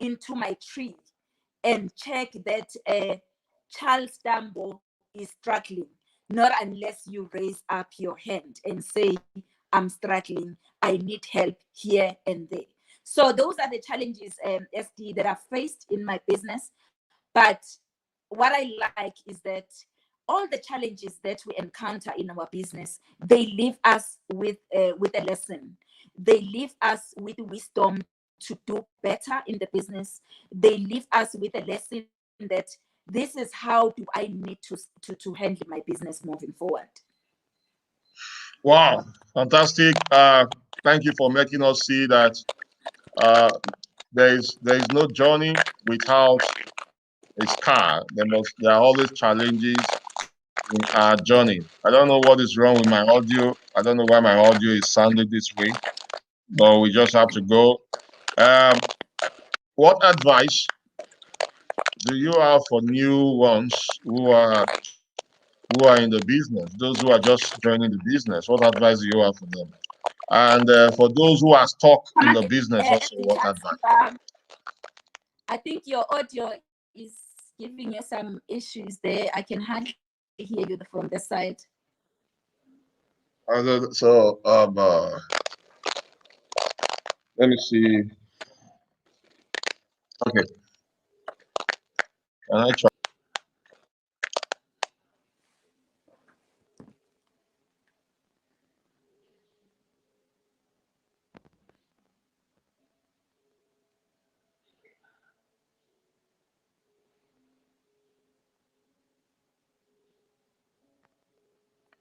into my tree and check that Charles Dambo is struggling, not unless you raise up your hand and say, I'm struggling, I need help here and there. So those are the challenges, SD, that I've faced in my business. But what I like is that all the challenges that we encounter in our business, they leave us with a lesson. They leave us with wisdom to do better in the business. They leave us with a lesson that this is how do I need to handle my business moving forward. wow, fantastic. Thank you for making us see that uh, there is no journey without a scar. There are always challenges in our journey. I don't know what is wrong with my audio. I don't know why my audio is sounding this way, but we just have to go. Um, what advice do you have for new ones who are in the business? Those who are just joining the business. What advice do you have for them? And for those who are stuck in the business, also, what advice? I think your audio is giving you some issues there. I can hardly hear you from the side. So let me see. Okay, can I try?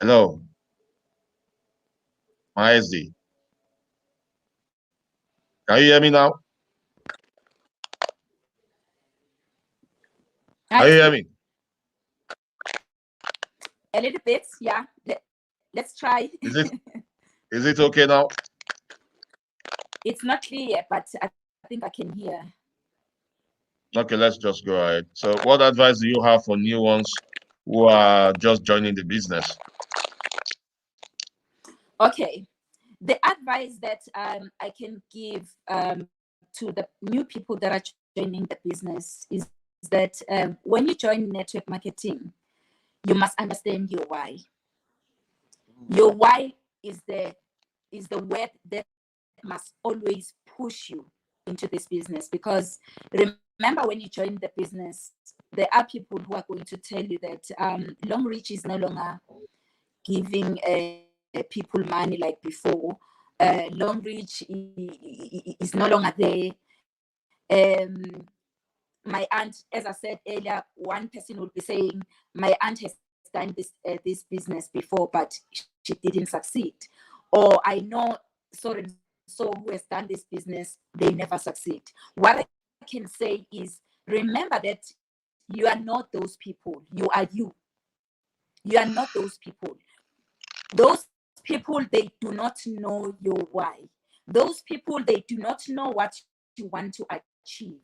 Hello, my Can you hear me now? I Can you see. hear me? A little bit, yeah. Let's try. Is it okay now? It's not clear, but I think I can hear. Okay, let's just go ahead. So, what advice do you have for new ones who are just joining the business? Okay. The advice that I can give to the new people that are joining the business is that when you join network marketing, you must understand your why. Your why is the word that must always push you into this business, because remember, when you join the business, there are people who are going to tell you that Longrich is no longer giving people money like before. Longrich is no longer there. My aunt, as I said earlier, one person would be saying, my aunt has done this business before, but she didn't succeed. Or I know so and so who has done this business, they never succeed. What I can say is, remember that you are not those people. You are you. You are not those people. Those people, they do not know your why. Those people, they do not know what you want to achieve.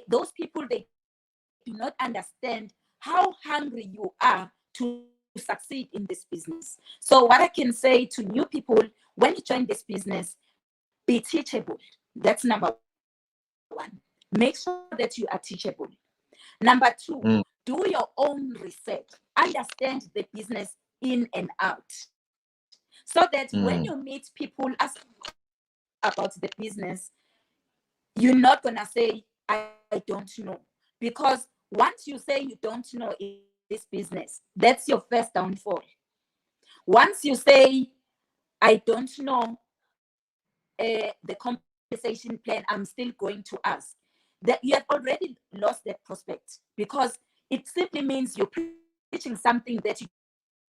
Those people, they do not understand how hungry you are to succeed in this business. So what I can say to new people, when you join this business, be teachable. That's number one. Make sure that you are teachable. Number two, do Mm, your own research. Understand the business in and out, so that when you mm, meet people asking about the business, you're not gonna say, I don't know. Because once you say you don't know in this business, that's your first downfall. Once you say, I don't know the compensation plan, I'm still going to ask, that you have already lost that prospect, because it simply means you're preaching something that you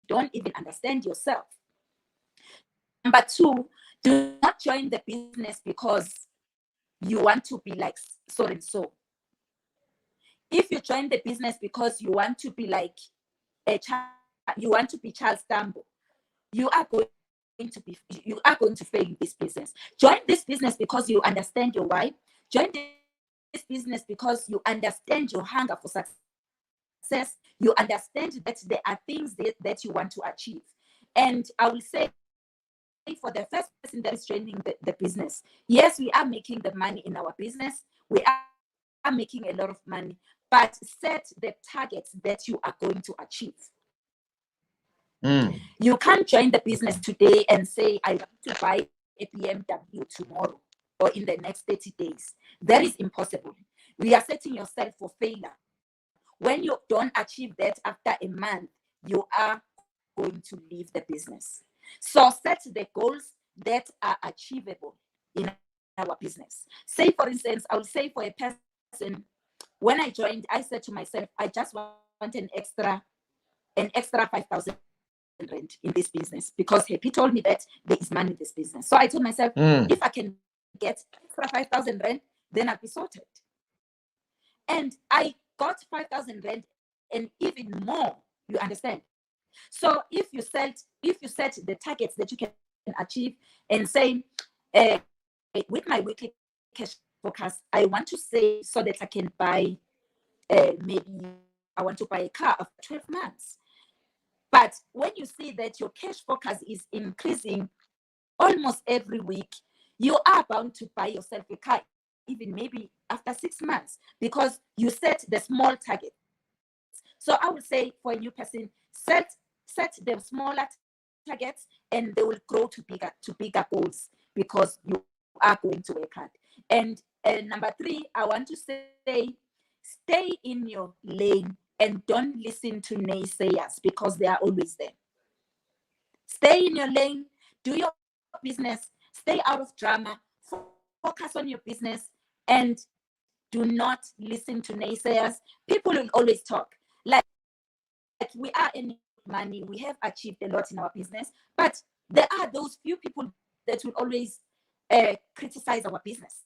don't even understand yourself. Number two, do not join the business because you want to be like so and so. If you join the business because you want to be like you want to be Charles Tambo, you are going to fail in this business. Join this business because you understand your why. Join this business because you understand your hunger for success. You understand that there are things that you want to achieve. And I will say, for the first person that is joining the business, yes, we are making the money in our business. We are making a lot of money, but set the targets that you are going to achieve. You can't join the business today and say, I want to buy a mm. BMW tomorrow or in the next 30 days. That is impossible. We are setting yourself for failure. When you don't achieve that after a month, you are going to leave the business. So set the goals that are achievable in our business. Say, for instance, I will say for a person, when I joined, I said to myself, I just want an extra 5,000 rand in this business, because he told me that there is money in this business. So I told myself, if I Mm. can get extra 5,000 rand, then I'll be sorted. And I got 5,000 rand and even more. You understand? So if you set the targets that you can achieve and say, with my weekly cash forecast, I want to save so that I can buy maybe I want to buy a car after 12 months. But when you see that your cash forecast is increasing almost every week, you are bound to buy yourself a car, even maybe after 6 months, because you set the small targets. So I would say, for a new person, set them smaller targets, and they will grow to bigger goals, because you are going to work hard. And number three, I want to say, stay in your lane and don't listen to naysayers, because they are always there. Stay in your lane, do your business, stay out of drama, focus on your business, and do not listen to naysayers. People will always talk. Like, we are earning money, we have achieved a lot in our business, but there are those few people that will always criticize our business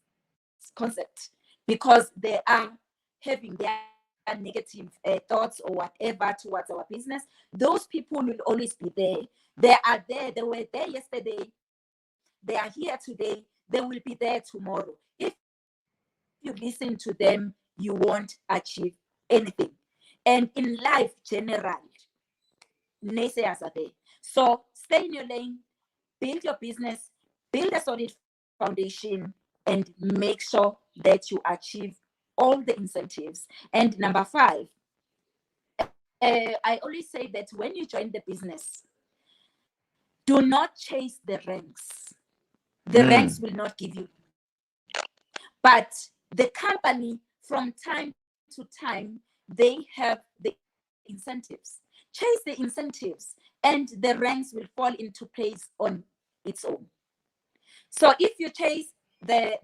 concept, because they are having their agenda. negative thoughts or whatever towards our business, those people will always be there. They are there. They were there yesterday. They are here today. They will be there tomorrow. If you listen to them, you won't achieve anything. And in life, generally, naysayers are there. So stay in your lane, build your business, build a solid foundation, and make sure that you achieve all the incentives. And number 5, I always say that when you join the business, do not chase the ranks. The ranks will not give you. But the company, from time to time, they have the incentives. Chase the incentives, and the ranks will fall into place on its own. So if you chase the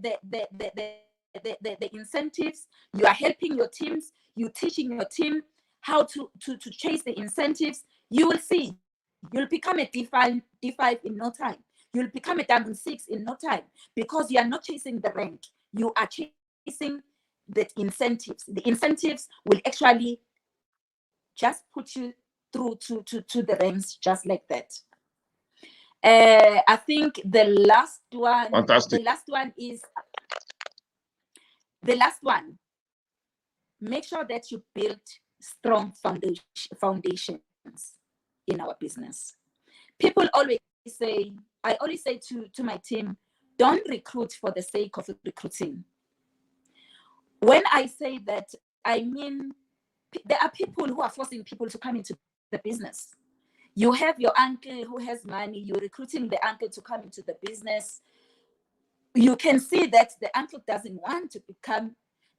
incentives, you are helping your teams, you're teaching your team how to chase the incentives, you will see you'll become a D5 in no time. You'll become a Diamond 6 in no time, because you are not chasing the rank. You are chasing the incentives. The incentives will actually just put you through to the ranks just like that. I think the last one. Fantastic. The last one. Make sure that you build strong foundations in our business. People always say, I always say to my team, don't recruit for the sake of recruiting. When I say that, I mean, there are people who are forcing people to come into the business. You have your uncle who has money, you're recruiting the uncle to come into the business. You can see that the uncle doesn't want to become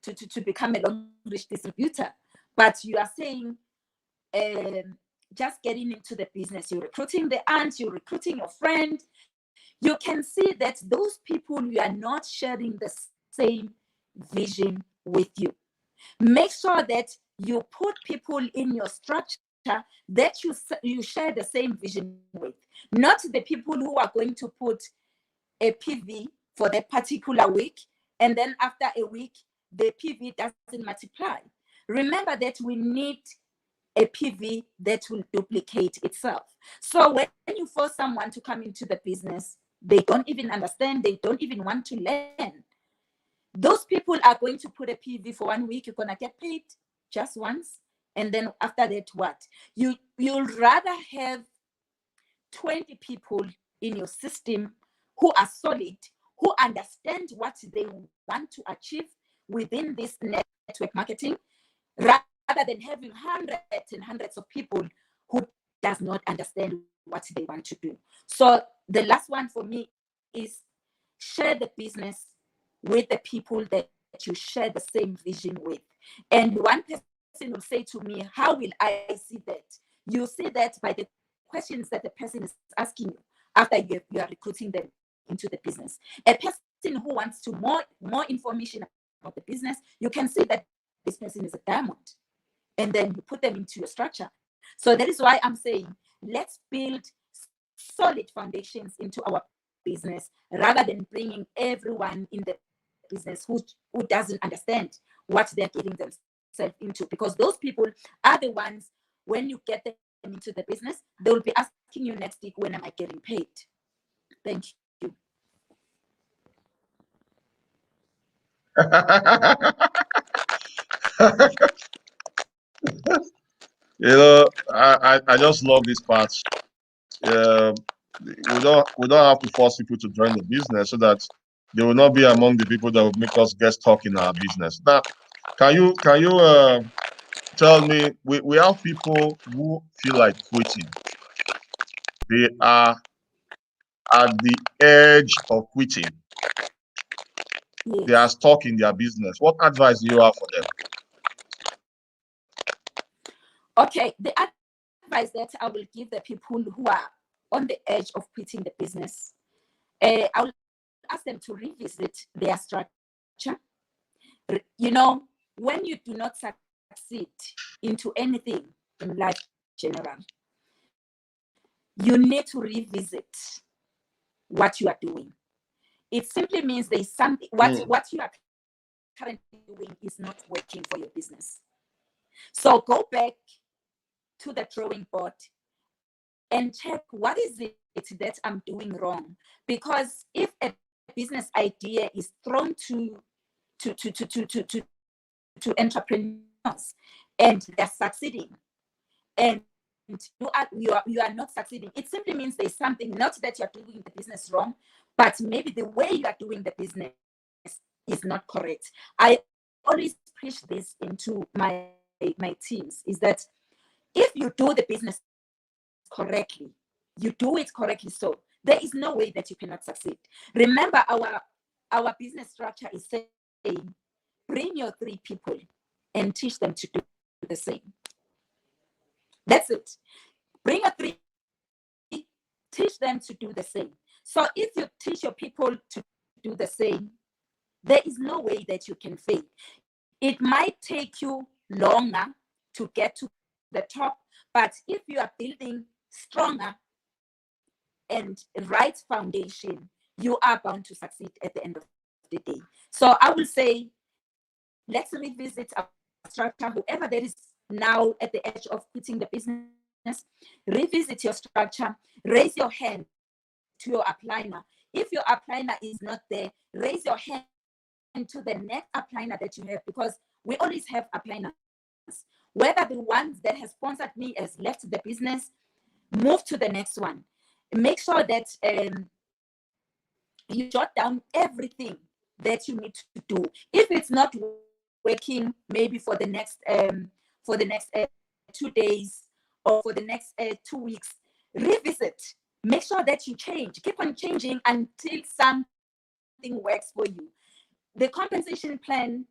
a Longrich distributor, but you are saying, just getting into the business, you're recruiting the aunt, you're recruiting your friend. You can see that those people, you are not sharing the same vision with you. Make sure that you put people in your structure that you share the same vision with, not the people who are going to put a PV for that particular week, and then after a week, the PV doesn't multiply. Remember that we need a PV that will duplicate itself. So when you force someone to come into the business, they don't even understand, they don't even want to learn. Those people are going to put a PV for 1 week, you're going to get paid just once, and then after that, what? You'll rather have 20 people in your system who are solid, who understand what they want to achieve within this network marketing, rather than having hundreds and hundreds of people who does not understand what they want to do. So the last one for me is share the business with the people that you share the same vision with. And one person will say to me, how will I see that? You see that by the questions that the person is asking you after you are recruiting them into the business. A person who wants to more information about the business, you can see that this person is a diamond, and then you put them into your structure. So that is why I'm saying, let's build solid foundations into our business rather than bringing everyone in the business who doesn't understand what they're getting themselves into, because those people are the ones, when you get them into the business, they will be asking you next week, when am I getting paid? Thank you. I just love this part. We don't have to force people to join the business so that they will not be among the people that will make us get stuck in our business. Now, can you tell me, we have people who feel like quitting. They are at the edge of quitting. Yes. They are stuck in their business. What advice do you have for them? Okay, the advice that I will give the people who are on the edge of quitting the business, I will ask them to revisit their structure. You know, when you do not succeed into anything in life general, you need to revisit what you are doing. It simply means there's something, what you are currently doing is not working for your business. So go back to the drawing board and check what is it that I'm doing wrong. Because if a business idea is thrown to entrepreneurs and they're succeeding, and you are not succeeding, it simply means there's something, not that you're doing the business wrong, but maybe the way you are doing the business is not correct. I always preach this into my teams, is that if you do the business correctly, you do it correctly, so there is no way that you cannot succeed. Remember, our business structure is saying, bring your 3 people and teach them to do the same. That's it. Bring your 3, teach them to do the same. So if you teach your people to do the same, there is no way that you can fail. It might take you longer to get to the top, but if you are building stronger and right foundation, you are bound to succeed at the end of the day. So I will say, let's revisit our structure. Whoever that is now at the edge of quitting the business, revisit your structure, raise your hand to your upliner. If your upliner is not there, raise your hand to the next upliner that you have, because we always have upliners. Whether the ones that have sponsored me has left the business, move to the next one. Make sure that you jot down everything that you need to do. If it's not working, maybe for the next 2 days or for the next 2 weeks, revisit. Make sure that you change. Keep on changing until something works for you. The compensation plan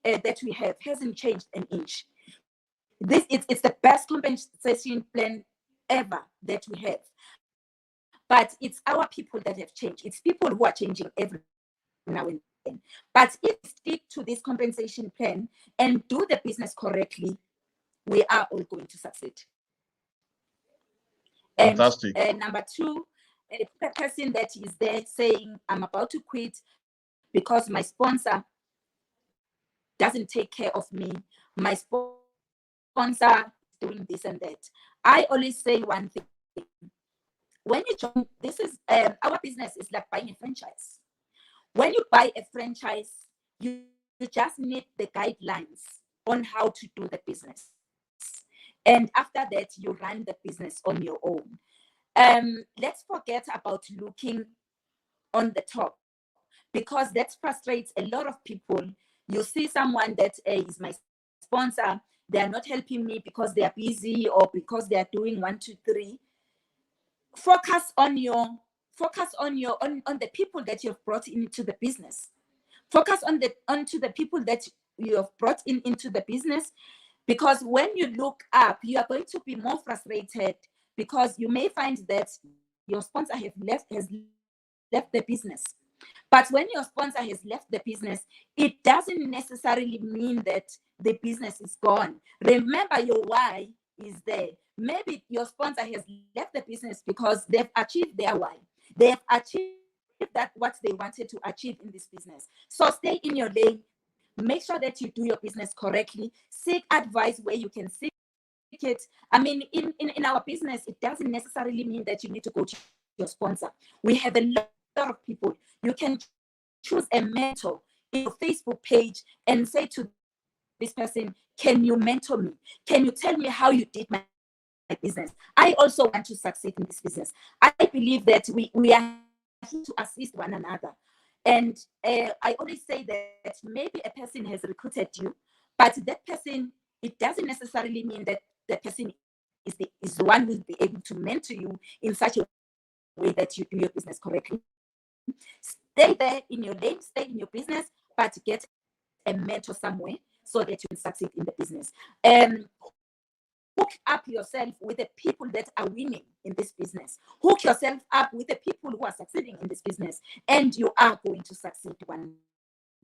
that we have hasn't changed an inch. It's the best compensation plan ever that we have. But it's our people that have changed. It's people who are changing every now and then. But if we stick to this compensation plan and do the business correctly, we are all going to succeed. And Fantastic. number 2, the person that is there saying, I'm about to quit because my sponsor doesn't take care of me. My sponsor is doing this and that. I always say one thing. When you join, this is our business is like buying a franchise. When you buy a franchise, you just need the guidelines on how to do the business. And after that, you run the business on your own. Let's forget about looking on the top, because that frustrates a lot of people. You see someone that is my sponsor, they are not helping me because they are busy or because they are doing 1, 2, 3. Focus on the people that you have brought into the business. Focus onto the people that you have brought into the business, because when you look up, you are going to be more frustrated, because you may find that your sponsor has left the business. But when your sponsor has left the business, it doesn't necessarily mean that the business is gone. Remember, your why is there. Maybe your sponsor has left the business because they've achieved their why. They have achieved that what they wanted to achieve in this business. So stay in your lane. Make sure that you do your business correctly. Seek advice where you can seek it. I mean, in our business, it doesn't necessarily mean that you need to go to your sponsor. We have a lot of people. You can choose a mentor in your Facebook page and say to this person, can you mentor me? Can you tell me how you did my business? I also want to succeed in this business. I believe that we are here to assist one another. And I always say that maybe a person has recruited you, but that person, it doesn't necessarily mean that the person is the one who will be able to mentor you in such a way that you do your business correctly. Stay there in your lane, stay in your business, but get a mentor somewhere so that you can succeed in the business. Hook up yourself with the people that are winning in this business. Hook yourself up with the people who are succeeding in this business, and you are going to succeed one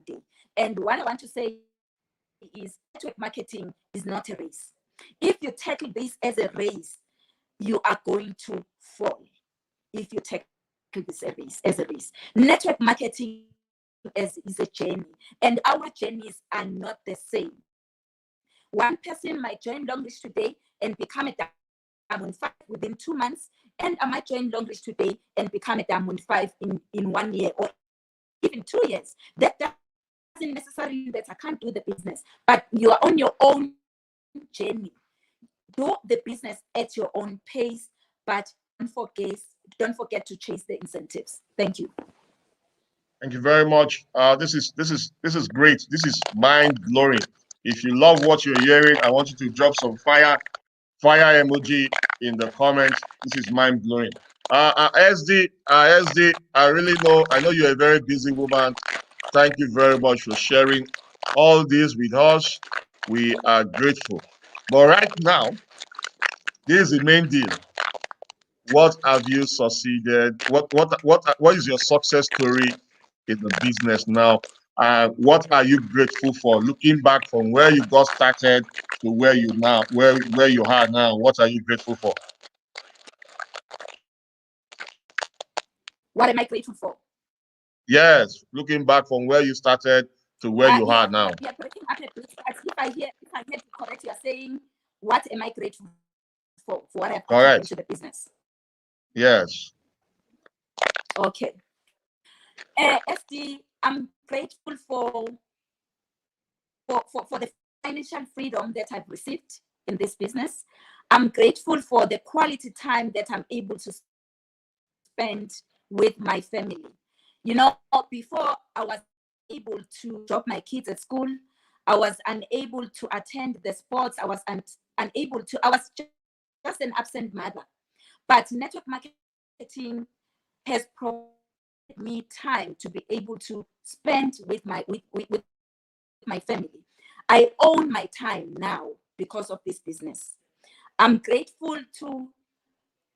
day. And what I want to say is, network marketing is not a race. If you tackle this as a race, you are going to fall. If you tackle this as a race, network marketing is a journey, and our journeys are not the same. One person might join Longrich today and become a Diamond 5 within 2 months, and I might join Longrich today and become a Diamond 5 in 1 year or even 2 years. That doesn't necessarily mean that I can't do the business, but you are on your own journey. Do the business at your own pace, but don't forget to chase the incentives. Thank you. Thank you very much. This is great. This is mind blowing. If you love what you're hearing, I want you to drop some fire emoji in the comments. This is mind blowing. SD, I know you're a very busy woman. Thank you very much for sharing all this with us. We are grateful. But right now, this is the main deal. What have you succeeded? What is your success story in the business now? What are you grateful for? Looking back from where you got started to where you are now, what are you grateful for? What am I grateful for? Yes, looking back from where you started to where you are now. Yeah, breaking up a bit. If I hear you correct, you are saying, what am I grateful for what I've achieved into the business? Yes. Okay. SD, I'm grateful for the financial freedom that I've received in this business. I'm grateful for the quality time that I'm able to spend with my family. You know, before I was able to drop my kids at school, I was unable to attend the sports. I was just an absent mother. But network marketing has provided me time to be able to spend with my family. I own my time now because of this business. I'm grateful to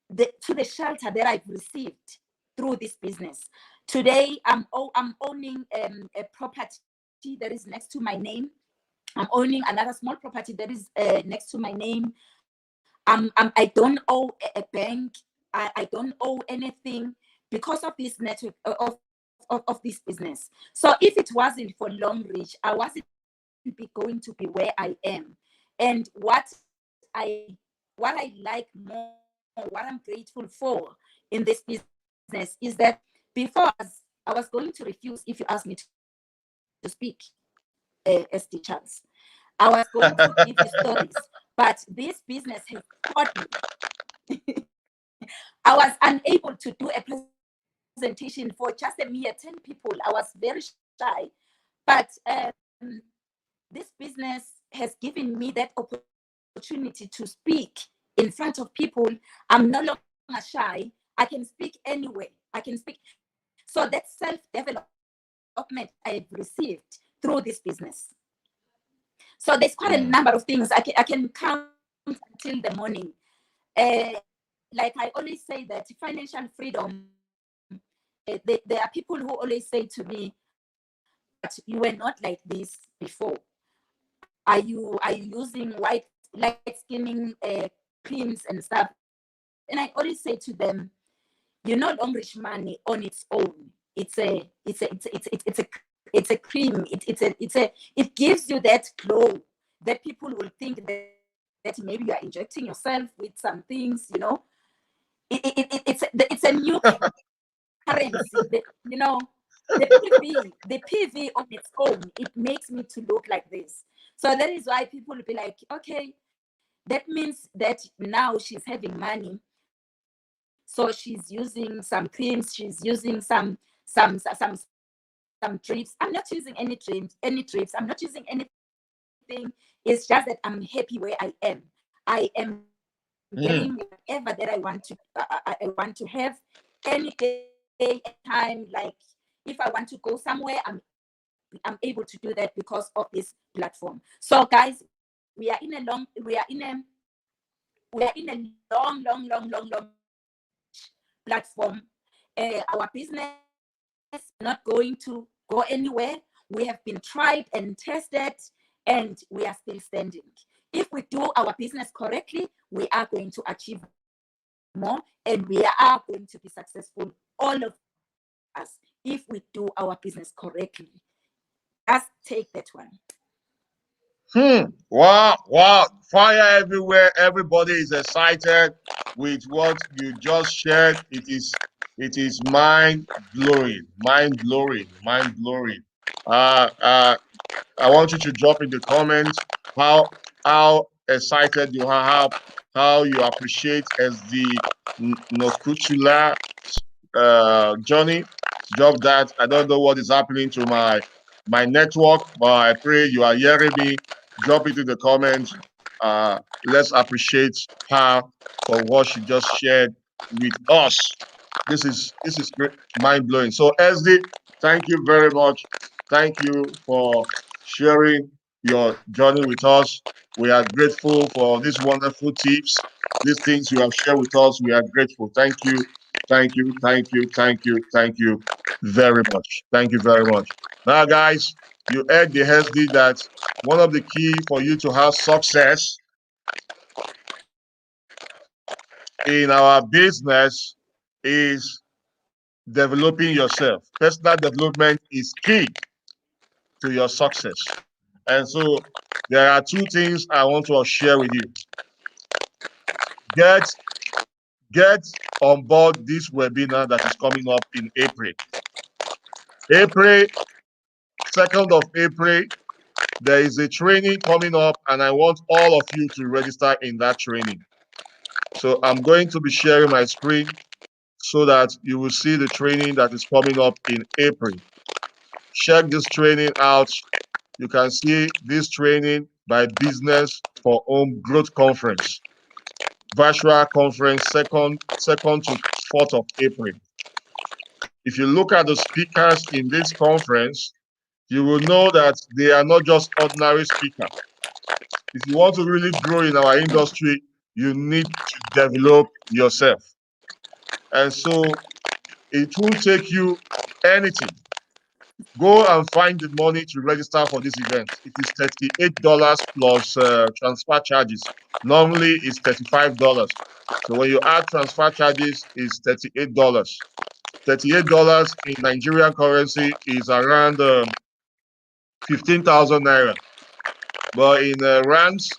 the shelter that I've received through this business. Today, I'm owning a property that is next to my name. I'm owning another small property that is next to my name. I don't owe a bank. I don't owe anything because of this network of this business. So if it wasn't for Longrich, I wasn't going to be where I am. And what I like more, what I'm grateful for in this business is that before I was going to refuse if you asked me to speak as the chance. I was going to give you stories, but this business has taught me. I was unable to do a presentation for just a mere 10 people. I was very shy, but this business has given me that opportunity to speak in front of people. I'm no longer shy. I can speak anywhere. I can speak. So that self-development I've received through this business. So there's quite a number of things I can count until the morning. Like I always say that financial freedom, there are people who always say to me, but you were not like this before. Are you using light skinning creams and stuff? And I always say to them, Longrich money on its own. It's a cream. It gives you that glow that people will think that maybe you are injecting yourself with some things. It's a new currency. The PV on its own, it makes me to look like this. So that is why people will be like, okay, that means that now she's having money. So she's using some creams, she's using some drips. I'm not using any drips. I'm not using anything. It's just that I'm happy where I am. I am getting whatever that I want to have any day, time. Like if I want to go somewhere, I'm able to do that because of this platform. So guys, we are in a long platform. Our business is not going to go anywhere. We have been tried and tested, and we are still standing. If we do our business correctly, we are going to achieve more, and we are going to be successful, all of us, if we do our business correctly. Just take that one. Wow, wow, fire everywhere. Everybody is excited with what you just shared. It is mind blowing, mind blowing, mind blowing. Uh, uh, I want you to drop in the comments how excited you are, how you appreciate as the Nokuthula Johnny. Drop that. I don't know what is happening to my network, but I pray you are hearing me. Drop it in the comments. Let's appreciate her for what she just shared with us. This is great, mind blowing. So SD, thank you very much. Thank you for sharing your journey with us. We are grateful for these wonderful tips, these things you have shared with us. We are grateful. Thank you. Thank you, thank you, thank you, thank you very much. Thank you very much. Now, guys, you heard the SD that one of the key for you to have success in our business is developing yourself. Personal development is key to your success. And so there are two things I want to share with you. Get get on board this webinar that is coming up in April. April, 2nd of April, there is a training coming up, and I want all of you to register in that training. So I'm going to be sharing my screen so that you will see the training that is coming up in April. Check this training out. You can see this training by Business for Home Growth Conference, virtual conference, second to 4th of April. If you look at the speakers in this conference, you will know that they are not just ordinary speakers. If you want to really grow in our industry, you need to develop yourself. And so it won't take you anything. Go and find the money to register for this event. It is $38 plus transfer charges. Normally, it's $35. So when you add transfer charges, it's $38. $38 in Nigerian currency is around 15,000 naira. But in rands,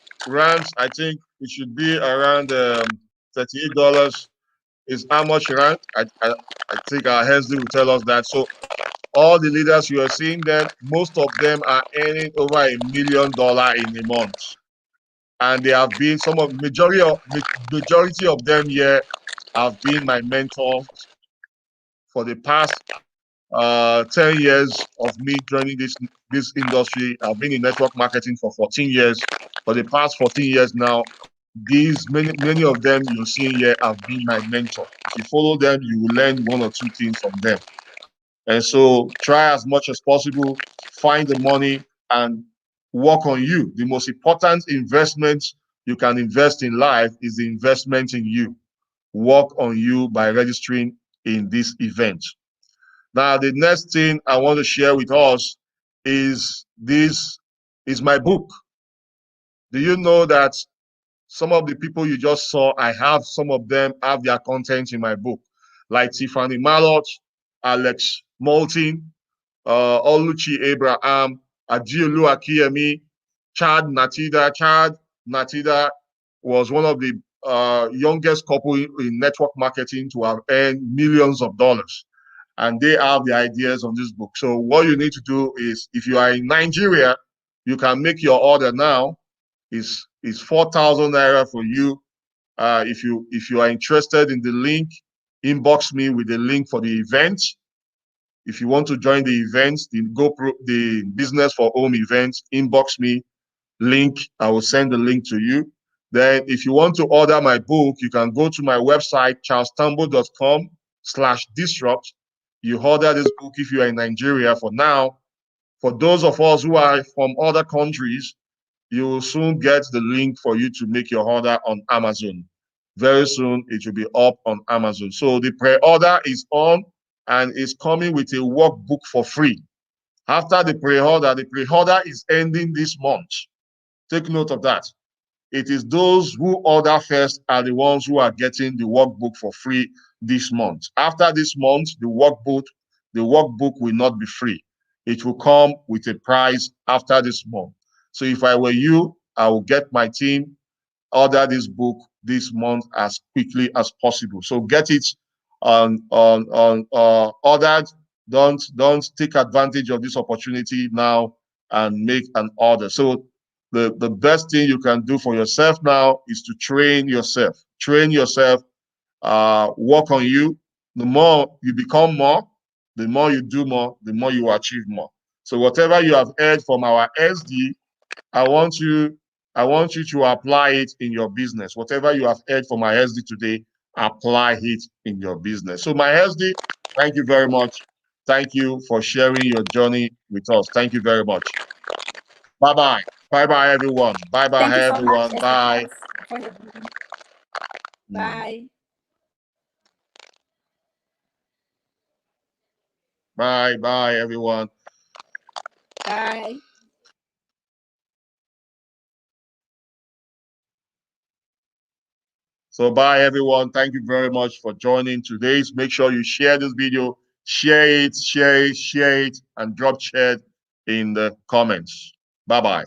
I think it should be around $38 is how much rand. I think our Hesdy will tell us that. So all the leaders you are seeing them, most of them are earning over $1 million in a month. And they have been majority of them here have been my mentors for the past 10 years of me joining this industry. I've been in network marketing for 14 years. For the past 14 years now, these many of them you're seeing here have been my mentor. If you follow them, you will learn one or two things from them. And so try as much as possible, find the money and work on you. The most important investment you can invest in life is the investment in you. Work on you by registering in this event. Now, the next thing I want to share with us is this is my book. Do you know that some of the people you just saw, I have some of them have their content in my book, like Tiffany Malott, Alex Moulton, Oluchi Abraham, Ajiolu Akiyemi, Chad Natida. Chad Natida was one of the youngest couple in network marketing to have earned millions of dollars. And they have the ideas on this book. So what you need to do is, if you are in Nigeria, you can make your order now. Is 4,000 naira for you. If you are interested in the link, inbox me with the link for the event. If you want to join the event, the Business for Home event, inbox me link. I will send the link to you. Then if you want to order my book, you can go to my website, charlestambo.com/disrupt. You order this book if you are in Nigeria for now. For those of us who are from other countries, you will soon get the link for you to make your order on Amazon. Very soon, it will be up on Amazon. So the pre-order is on and is coming with a workbook for free. After the pre-order is ending this month. Take note of that. It is those who order first are the ones who are getting the workbook for free this month. After this month, the workbook will not be free. It will come with a price after this month. So if I were you, I will get my team, order this book this month as quickly as possible. So get it on ordered. Don't take advantage of this opportunity now and make an order. So the best thing you can do for yourself now is to train yourself. Train yourself, work on you. The more you become more, the more you do more, the more you achieve more. So whatever you have heard from our SD, I want you, I want you to apply it in your business. Whatever you have heard from my SD today, apply it in your business. So my SD, thank you very much. Thank you for sharing your journey with us. Thank you very much. Bye bye. Bye bye everyone. Bye Thank bye you so much, everyone. Bye. Esther, for having me. Mm. Bye. Bye bye everyone. Bye. So bye everyone. Thank you very much for joining today's. Make sure you share this video, share it, and drop share in the comments. Bye bye.